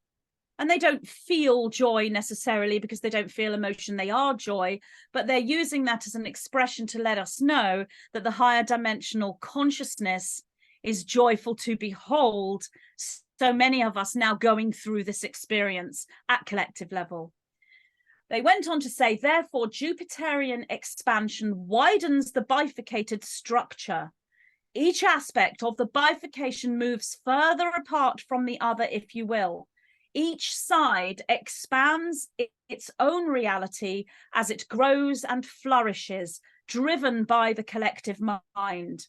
and they don't feel joy necessarily because they don't feel emotion, they are joy, but they're using that as an expression to let us know that the higher dimensional consciousness is joyful to behold. So many of us now going through this experience at collective level. They went on to say, therefore, Jupiterian expansion widens the bifurcated structure. Each aspect of the bifurcation moves further apart from the other, if you will. Each side expands its own reality as it grows and flourishes, driven by the collective mind.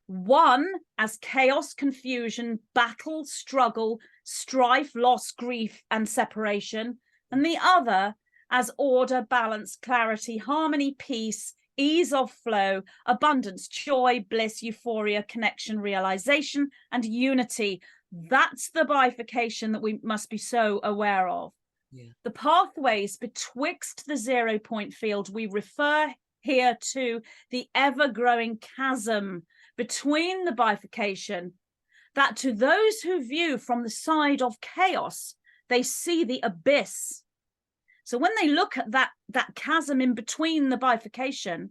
One as chaos, confusion, battle, struggle, strife, loss, grief, and separation, and the other as order, balance, clarity, harmony, peace, ease of flow, abundance, joy, bliss, euphoria, connection, realization, and unity. That's the bifurcation that we must be so aware of. Yeah. The pathways betwixt the 0 point field, we refer here to the ever-growing chasm between the bifurcation, that to those who view from the side of chaos, they see the abyss. So when they look at that chasm in between the bifurcation,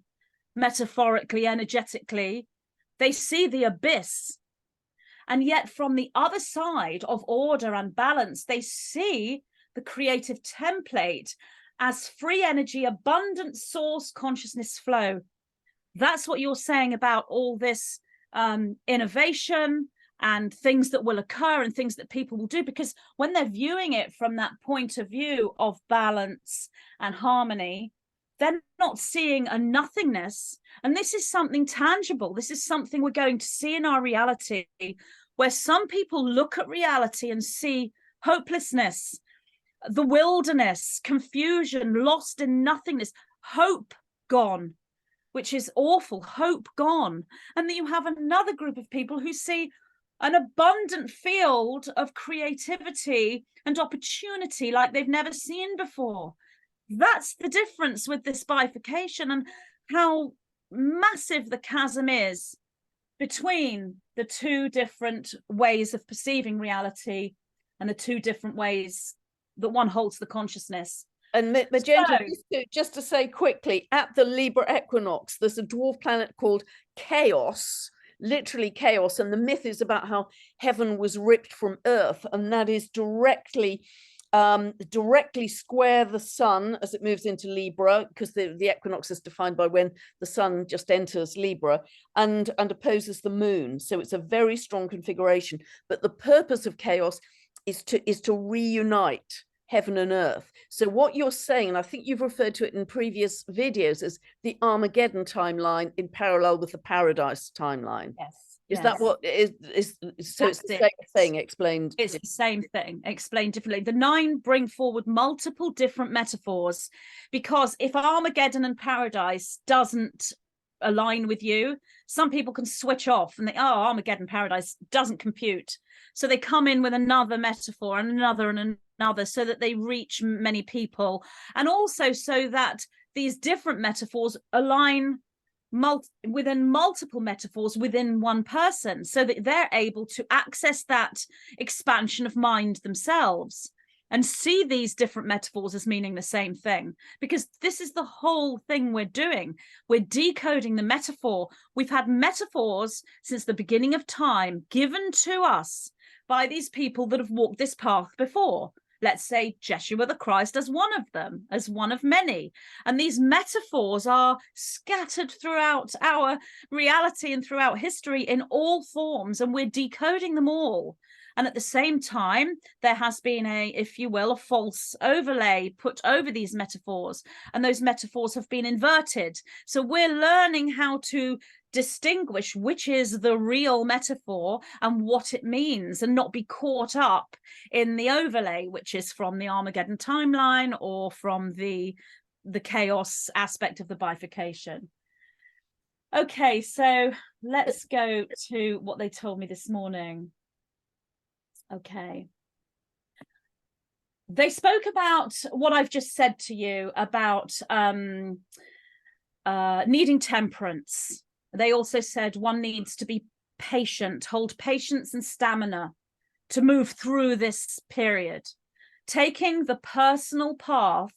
metaphorically, energetically, they see the abyss. And yet from the other side of order and balance, they see the creative template as free energy, abundant source consciousness flow. That's what you're saying about all this innovation and things that will occur and things that people will do, because when they're viewing it from that point of view of balance and harmony, they're not seeing a nothingness. And this is something tangible. This is something we're going to see in our reality, where some people look at reality and see hopelessness, the wilderness, confusion, lost in nothingness, hope gone, which is awful, hope gone. And then you have another group of people who see an abundant field of creativity and opportunity like they've never seen before. That's the difference with this bifurcation, and how massive the chasm is between the two different ways of perceiving reality and the two different ways that one holds the consciousness. And Magenta, just to say quickly, at the Libra equinox, there's a dwarf planet called Chaos, literally chaos, and the myth is about how heaven was ripped from earth, and that is directly square the sun as it moves into Libra, because the equinox is defined by when the sun just enters Libra, and opposes the moon. So it's a very strong configuration. But the purpose of chaos is to reunite heaven and earth. So what you're saying, and I think you've referred to it in previous videos, is the Armageddon timeline in parallel with the Paradise timeline. Yes. Is that what is so it's the same thing explained? It's the same thing explained differently. The 9 bring forward multiple different metaphors, because if Armageddon and Paradise doesn't align with you, some people can switch off and Armageddon, Paradise doesn't compute. So they come in with another metaphor and another, so that they reach many people, and also so that these different metaphors align within multiple metaphors within one person, so that they're able to access that expansion of mind themselves and see these different metaphors as meaning the same thing. Because this is the whole thing we're doing. We're decoding the metaphor. We've had metaphors since the beginning of time given to us by these people that have walked this path before. Let's say Jeshua the Christ as one of them, as one of many. And these metaphors are scattered throughout our reality and throughout history in all forms, and we're decoding them all. And at the same time, there has been if you will, a false overlay put over these metaphors, and those metaphors have been inverted. So we're learning how to distinguish which is the real metaphor and what it means, and not be caught up in the overlay, which is from the Armageddon timeline or from the chaos aspect of the bifurcation. Okay, so let's go to what they told me this morning. Okay. They spoke about what I've just said to you about needing temperance. They also said one needs to be patient, hold patience and stamina to move through this period, taking the personal path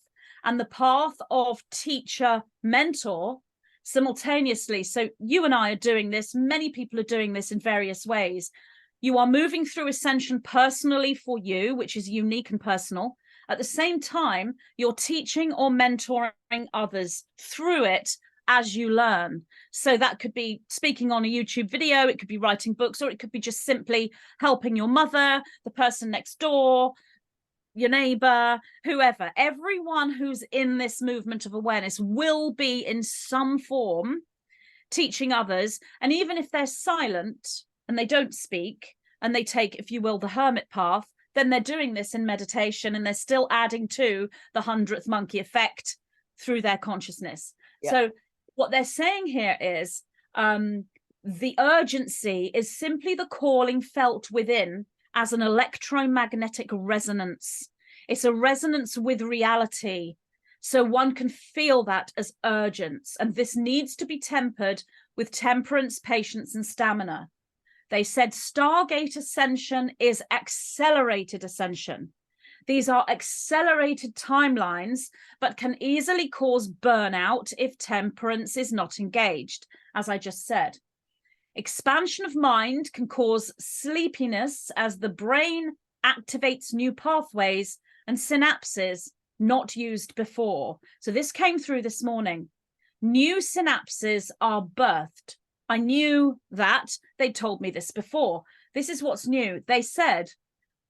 and the path of teacher mentor simultaneously. So you and I are doing this. Many people are doing this in various ways. You are moving through ascension personally for you, which is unique and personal. At the same time, you're teaching or mentoring others through it as you learn. So that could be speaking on a YouTube video, it could be writing books, or it could be just simply helping your mother, the person next door, your neighbor, whoever. Everyone who's in this movement of awareness will be in some form teaching others. And even if they're silent and they don't speak and they take, if you will, the hermit path, then they're doing this in meditation, and they're still adding to the 100th monkey effect through their consciousness. Yeah. So what they're saying here is the urgency is simply the calling felt within as an electromagnetic resonance. It's a resonance with reality. So one can feel that as urgence, and this needs to be tempered with temperance, patience, and stamina. They said Stargate ascension is accelerated ascension. These are accelerated timelines, but can easily cause burnout if temperance is not engaged, as I just said. Expansion of mind can cause sleepiness as the brain activates new pathways and synapses not used before. So this came through this morning. New synapses are birthed. I knew that. They told me this before. This is what's new. They said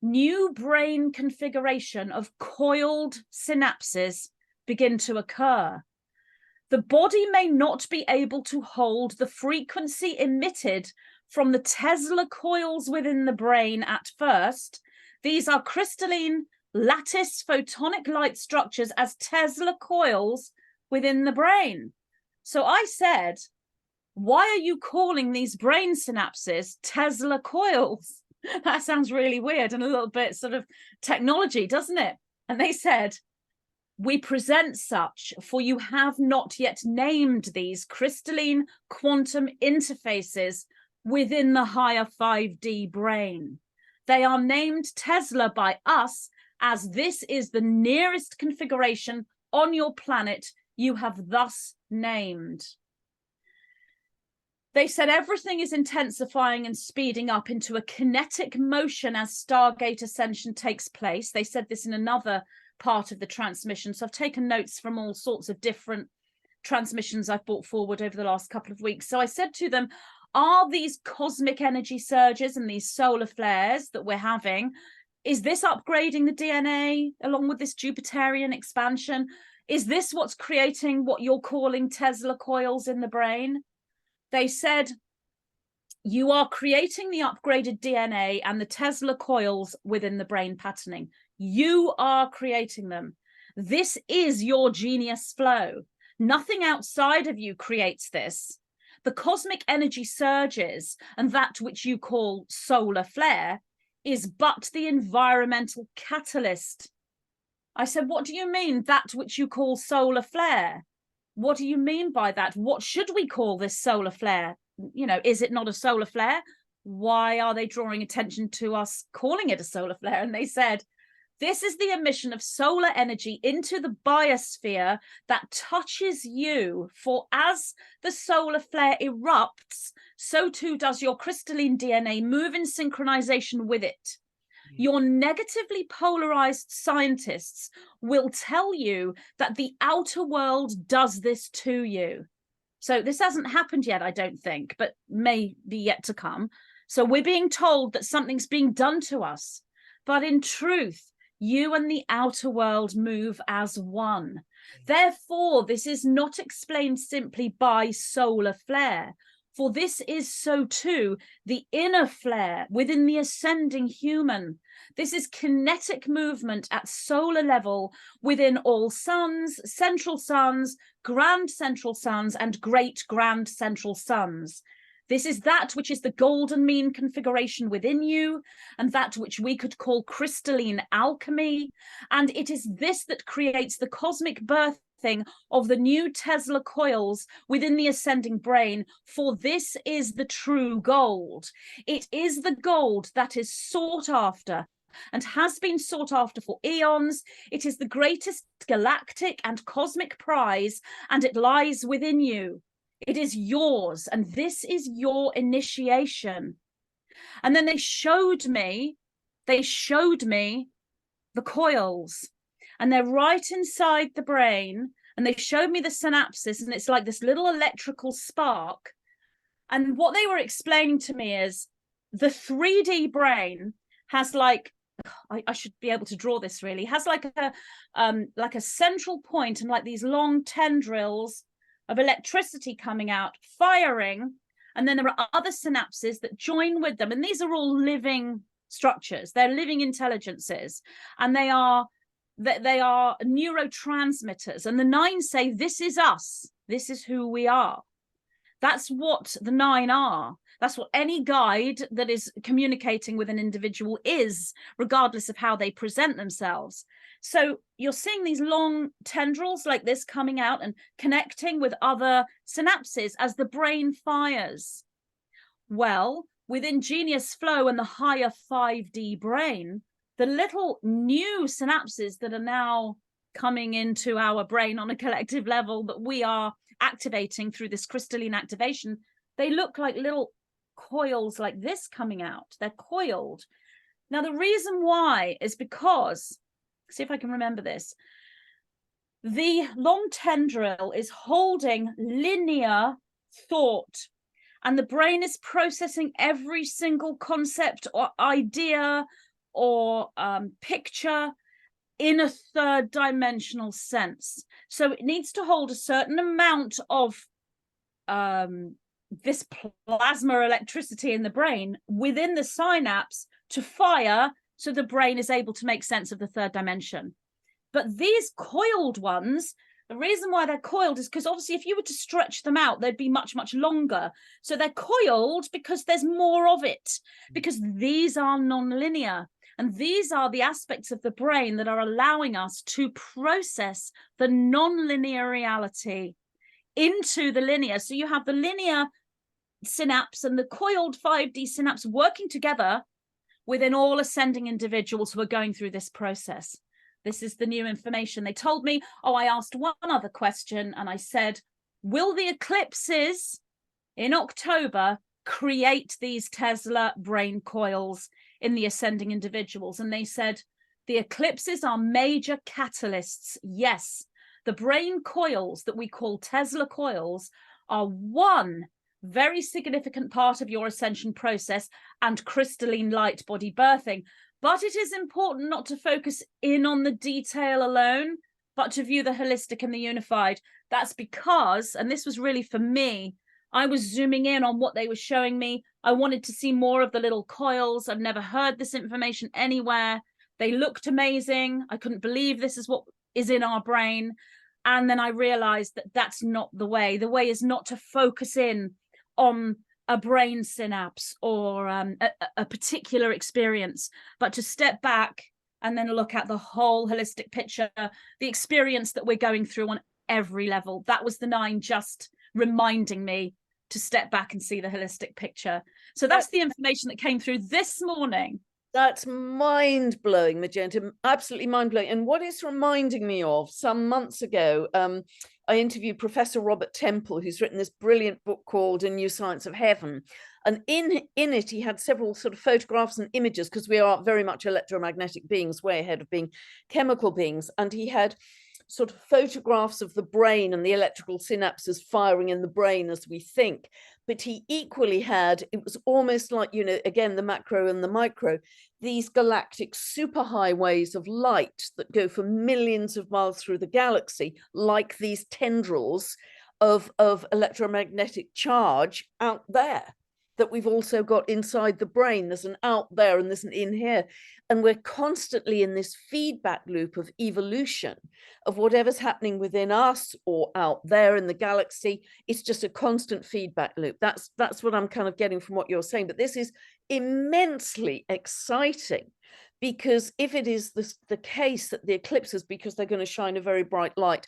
new brain configuration of coiled synapses begin to occur. The body may not be able to hold the frequency emitted from the Tesla coils within the brain at first. These are crystalline lattice photonic light structures as Tesla coils within the brain. So I said, why are you calling these brain synapses Tesla coils? That sounds really weird and a little bit sort of technology, doesn't it? And they said, we present such, for you have not yet named these crystalline quantum interfaces within the higher 5D brain. They are named Tesla by us, as this is the nearest configuration on your planet you have thus named. They said everything is intensifying and speeding up into a kinetic motion as Stargate ascension takes place. They said this in another part of the transmission. So I've taken notes from all sorts of different transmissions I've brought forward over the last couple of weeks. So I said to them, are these cosmic energy surges and these solar flares that we're having, is this upgrading the DNA along with this Jupiterian expansion? Is this what's creating what you're calling Tesla coils in the brain? They said, you are creating the upgraded DNA and the Tesla coils within the brain patterning. You are creating them. This is your genius flow. Nothing outside of you creates this. The cosmic energy surges and that which you call solar flare is but the environmental catalyst. I said, what do you mean, that which you call solar flare? What do you mean by that? What should we call this solar flare? You know, is it not a solar flare? Why are they drawing attention to us calling it a solar flare? And they said, this is the emission of solar energy into the biosphere that touches you. For as the solar flare erupts, so too does your crystalline DNA move in synchronization with it. Your negatively polarized scientists will tell you that the outer world does this to you. So this hasn't happened yet, I don't think, but may be yet to come. So we're being told that something's being done to us. But in truth, you and the outer world move as one. Therefore, this is not explained simply by solar flare. For this is so too the inner flare within the ascending human. This is kinetic movement at solar level within all suns, central suns, grand central suns, and great grand central suns. This is that which is the golden mean configuration within you, and that which we could call crystalline alchemy. And it is this that creates the cosmic birthing of the new Tesla coils within the ascending brain, for this is the true gold. It is the gold that is sought after and has been sought after for eons. It is the greatest galactic and cosmic prize, and it lies within you. It is yours, and this is your initiation. And then they showed me the coils, and they're right inside the brain, and they showed me the synapses, and it's like this little electrical spark. And what they were explaining to me is the 3D brain has like, I should be able to draw this really, has like a central point and like these long tendrils of electricity coming out, firing, and then there are other synapses that join with them. And these are all living structures. They're living intelligences, and they are neurotransmitters. And the 9 say, this is us. This is who we are. That's what the 9 are. That's what any guide that is communicating with an individual is, regardless of how they present themselves. So you're seeing these long tendrils like this coming out and connecting with other synapses as the brain fires. Well, within Genius Flow and the higher 5D brain, the little new synapses that are now coming into our brain on a collective level that we are activating through this crystalline activation, they look like little coils like this coming out. They're coiled. Now, the reason why is because, see if I can remember this, the long tendril is holding linear thought, and the brain is processing every single concept or idea or picture in a third dimensional sense. So it needs to hold a certain amount of this plasma electricity in the brain within the synapse to fire, so the brain is able to make sense of the third dimension. But these coiled ones, the reason why they're coiled is because obviously if you were to stretch them out, they'd be much, much longer. So they're coiled because there's more of it, because these are non-linear. And these are the aspects of the brain that are allowing us to process the non-linear reality into the linear. So you have the linear synapse and the coiled 5D synapse working together within all ascending individuals who are going through this process. This is the new information. They told me, oh, I asked one other question and I said, will the eclipses in October create these Tesla brain coils in the ascending individuals? And they said, the eclipses are major catalysts. Yes, the brain coils that we call Tesla coils are one very significant part of your ascension process and crystalline light body birthing. But it is important not to focus in on the detail alone, but to view the holistic and the unified. That's because, and this was really for me, I was zooming in on what they were showing me. I wanted to see more of the little coils. I've never heard this information anywhere. They looked amazing. I couldn't believe this is what is in our brain. And then I realized that that's not the way. The way is not to focus in on a brain synapse or a particular experience, but to step back and then look at the whole holistic picture, the experience that we're going through on every level. That was the 9 just reminding me to step back and see the holistic picture. So that's the information that came through this morning. That's mind-blowing, Magenta, absolutely mind-blowing. And what it's reminding me of, some months ago, I interviewed Professor Robert Temple, who's written this brilliant book called A New Science of Heaven. And in it, he had several sort of photographs and images, because we are very much electromagnetic beings, way ahead of being chemical beings. And he had sort of photographs of the brain and the electrical synapses firing in the brain as we think. But he equally had, it was almost like, you know, again, the macro and the micro, these galactic superhighways of light that go for millions of miles through the galaxy, like these tendrils of electromagnetic charge out there that we've also got inside the brain. There's an out there and there's an in here. And we're constantly in this feedback loop of evolution of whatever's happening within us or out there in the galaxy. It's just a constant feedback loop. That's what I'm kind of getting from what you're saying. But this is immensely exciting, because if it is the case that the eclipses, because they're going to shine a very bright light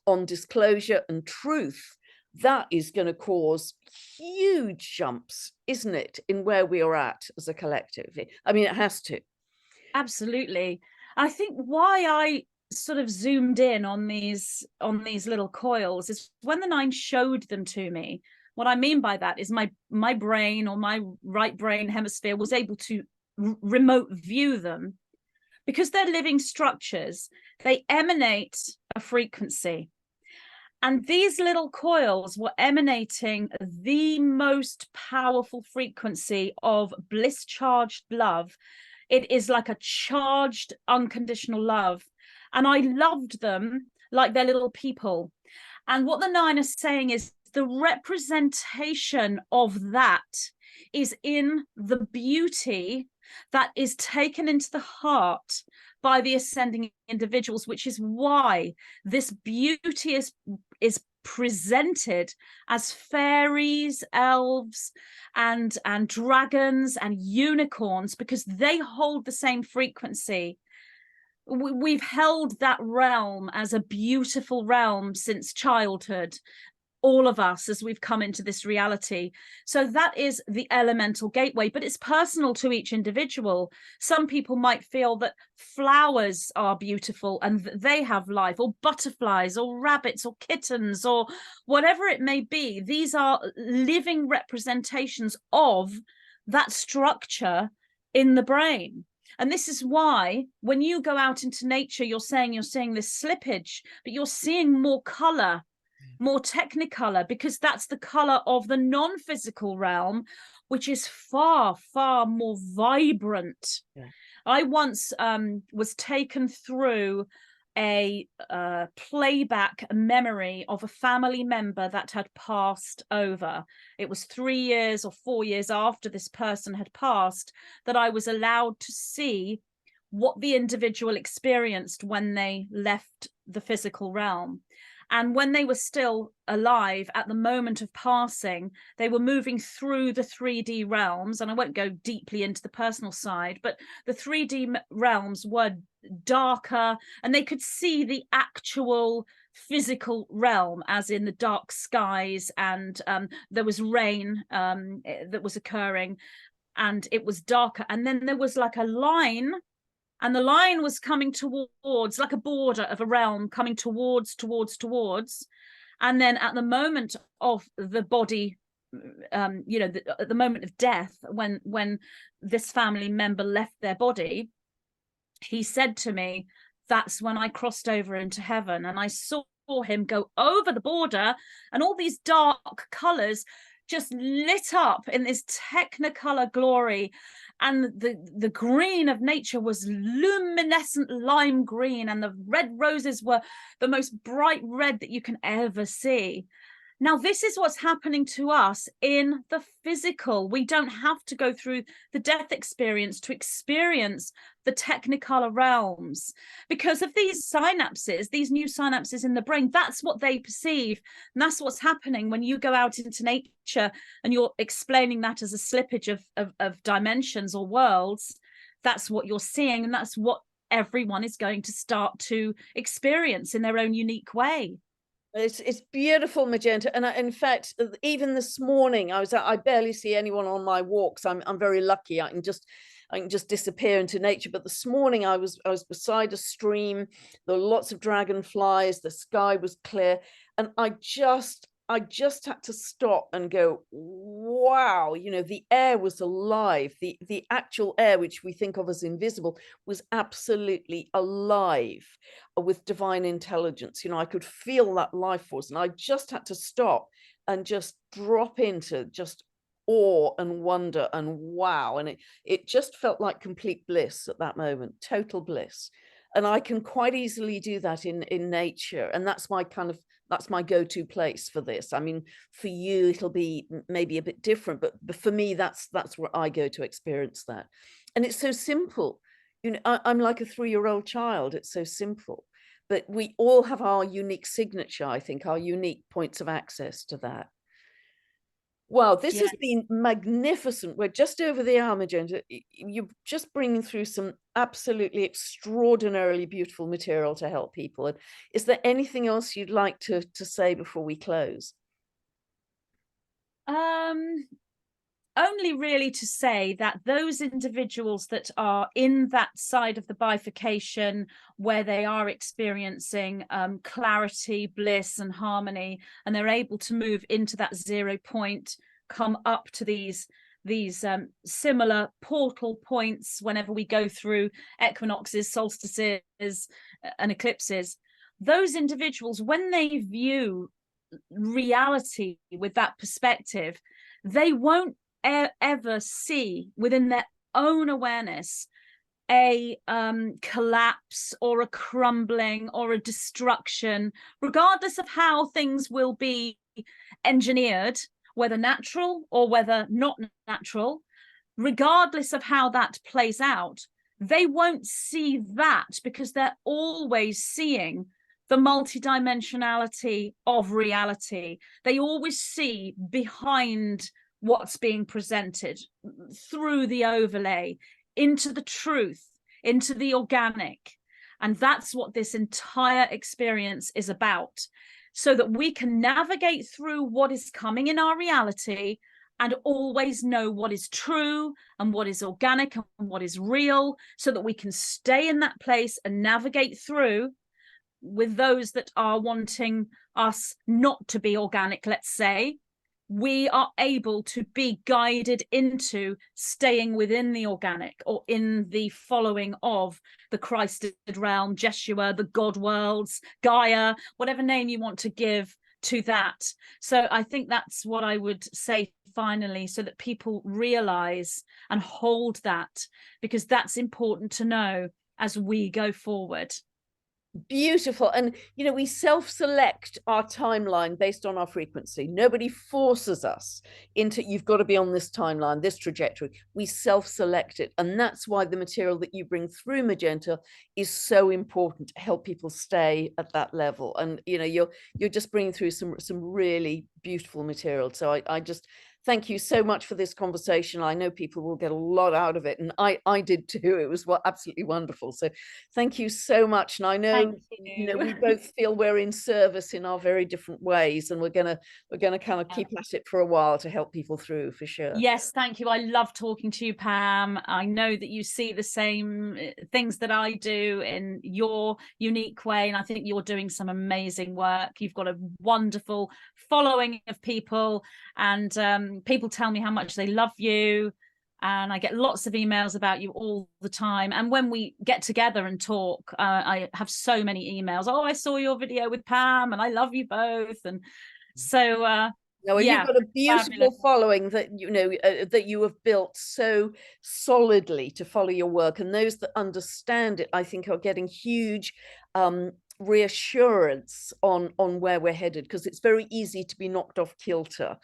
on disclosure and truth, that is going to cause huge jumps, isn't it, in where we are at as a collective? I mean, it has to. Absolutely. I think why I sort of zoomed in on these little coils is when the 9 showed them to me. What I mean by that is my brain, or my right brain hemisphere, was able to remote view them, because they're living structures. They emanate a frequency. And these little coils were emanating the most powerful frequency of bliss-charged love. It is like a charged, unconditional love. And I loved them like they're little people. And what the 9 is saying is the representation of that is in the beauty that is taken into the heart by the ascending individuals, which is why this beauty is presented as fairies, elves, and dragons and unicorns, because they hold the same frequency. We've held that realm as a beautiful realm since childhood, all of us, as we've come into this reality. So that is the elemental gateway, but it's personal to each individual. Some people might feel that flowers are beautiful and they have life, or butterflies, or rabbits, or kittens, or whatever it may be. These are living representations of that structure in the brain. And this is why when you go out into nature, you're seeing this slippage, but you're seeing more color, more technicolor, because that's the color of the non-physical realm, which is far, far more vibrant. Yeah. I once was taken through a playback memory of a family member that had passed over. It was 3 years or 4 years after this person had passed that I was allowed to see what the individual experienced when they left the physical realm. And when they were still alive at the moment of passing, they were moving through the 3D realms. And I won't go deeply into the personal side, but the 3D realms were darker, and they could see the actual physical realm, as in the dark skies, and there was rain that was occurring, and it was darker. And then there was like a line, and the line was coming towards, like a border of a realm coming towards. And then at the moment of the body, you know, at the moment of death, when this family member left their body, he said to me, that's when I crossed over into heaven. And I saw him go over the border, and all these dark colors just lit up in this technicolor glory. And the green of nature was luminescent lime green, and the red roses were the most bright red that you can ever see. Now, this is what's happening to us in the physical. We don't have to go through the death experience to experience the technicolor realms, because of these synapses, these new synapses in the brain. That's what they perceive. And that's what's happening when you go out into nature and you're explaining that as a slippage of dimensions or worlds. That's what you're seeing. And that's what everyone is going to start to experience in their own unique way. It's beautiful, Magenta. And in fact, even this morning, I barely see anyone on my walks. I'm very lucky. I can just disappear into nature. But this morning I was beside a stream. There were lots of dragonflies. The sky was clear, and I just had to stop and go, wow, you know, the air was alive. The actual air, which we think of as invisible, was absolutely alive with divine intelligence. You know, I could feel that life force, and I just had to stop and just drop into just awe and wonder and wow. And it just felt like complete bliss at that moment, total bliss. And I can quite easily do that in nature. And that's my go-to place for this. I mean, for you, it'll be maybe a bit different, but for me, that's where I go to experience that. And it's so simple. You know, I'm like a 3-year-old child. It's so simple, but we all have our unique signature, I think, our unique points of access to that. Wow, this has been magnificent. We're just over the hour, Magenta. You're just bringing through some absolutely extraordinarily beautiful material to help people. And is there anything else you'd like to say before we close? Only really to say that those individuals that are in that side of the bifurcation, where they are experiencing clarity, bliss and harmony, and they're able to move into that 0 point, come up to these similar portal points whenever we go through equinoxes, solstices and eclipses. Those individuals, when they view reality with that perspective, they won't ever see within their own awareness a collapse or a crumbling or a destruction, regardless of how things will be engineered, whether natural or whether not natural. Regardless of how that plays out, they won't see that, because they're always seeing the multidimensionality of reality. They always see behind what's being presented, through the overlay, into the truth, into the organic. And that's what this entire experience is about, so that we can navigate through what is coming in our reality and always know what is true and what is organic and what is real, so that we can stay in that place and navigate through with those that are wanting us not to be organic, let's say. We are able to be guided into staying within the organic, or in the following of the Christed realm, Jeshua, the God worlds, Gaia, whatever name you want to give to that. So I think that's what I would say finally, so that people realize and hold that, because that's important to know as we go forward. Beautiful. And you know, we self-select our timeline based on our frequency. Nobody forces us into, you've got to be on this timeline, this trajectory. We self-select it, and that's why the material that you bring through Magenta is so important to help people stay at that level. And you know, you're just bringing through some really beautiful material. So I just thank you so much for this conversation. I know people will get a lot out of it, and I did too. It was absolutely wonderful. So thank you so much. And I know, you know, we both feel we're in service in our very different ways, and we're gonna kind of keep at it for a while to help people through, for sure. Yes, thank you. I love talking to you, Pam. I know that you see the same things that I do in your unique way, and I think you're doing some amazing work. You've got a wonderful following of people, and people tell me how much they love you, and I get lots of emails about you all the time. And when we get together and talk, I have so many emails. Oh, I saw your video with Pam and I love you both. And so no, well, yeah, you've got a beautiful following that, you know, that you have built so solidly to follow your work, and those that understand it, I think, are getting huge reassurance on where we're headed, because it's very easy to be knocked off kilter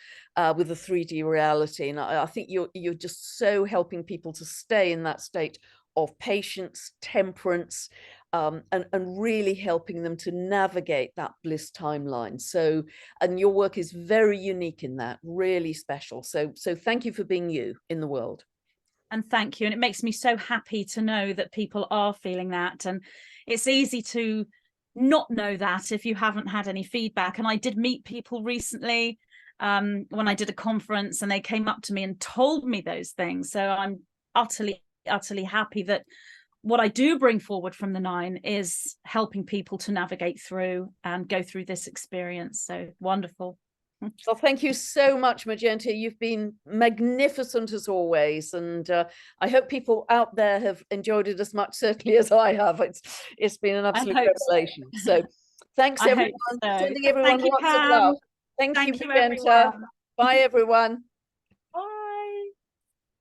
with the 3D reality. And I think you're just so helping people to stay in that state of patience, temperance, and really helping them to navigate that bliss timeline. So, and your work is very unique in that, really special. So thank you for being you in the world. And thank you. And it makes me so happy to know that people are feeling that. And it's easy to not know that if you haven't had any feedback. And I did meet people recently when I did a conference, and they came up to me and told me those things. So I'm utterly happy that what I do bring forward from the 9 is helping people to navigate through and go through this experience. So wonderful. Well, thank you so much, Magenta. You've been magnificent as always, and I hope people out there have enjoyed it as much, certainly, as I have. It's been an absolute revelation. So thanks, everyone. Sending everyone lots of love. Thank you, Magenta. Bye, everyone.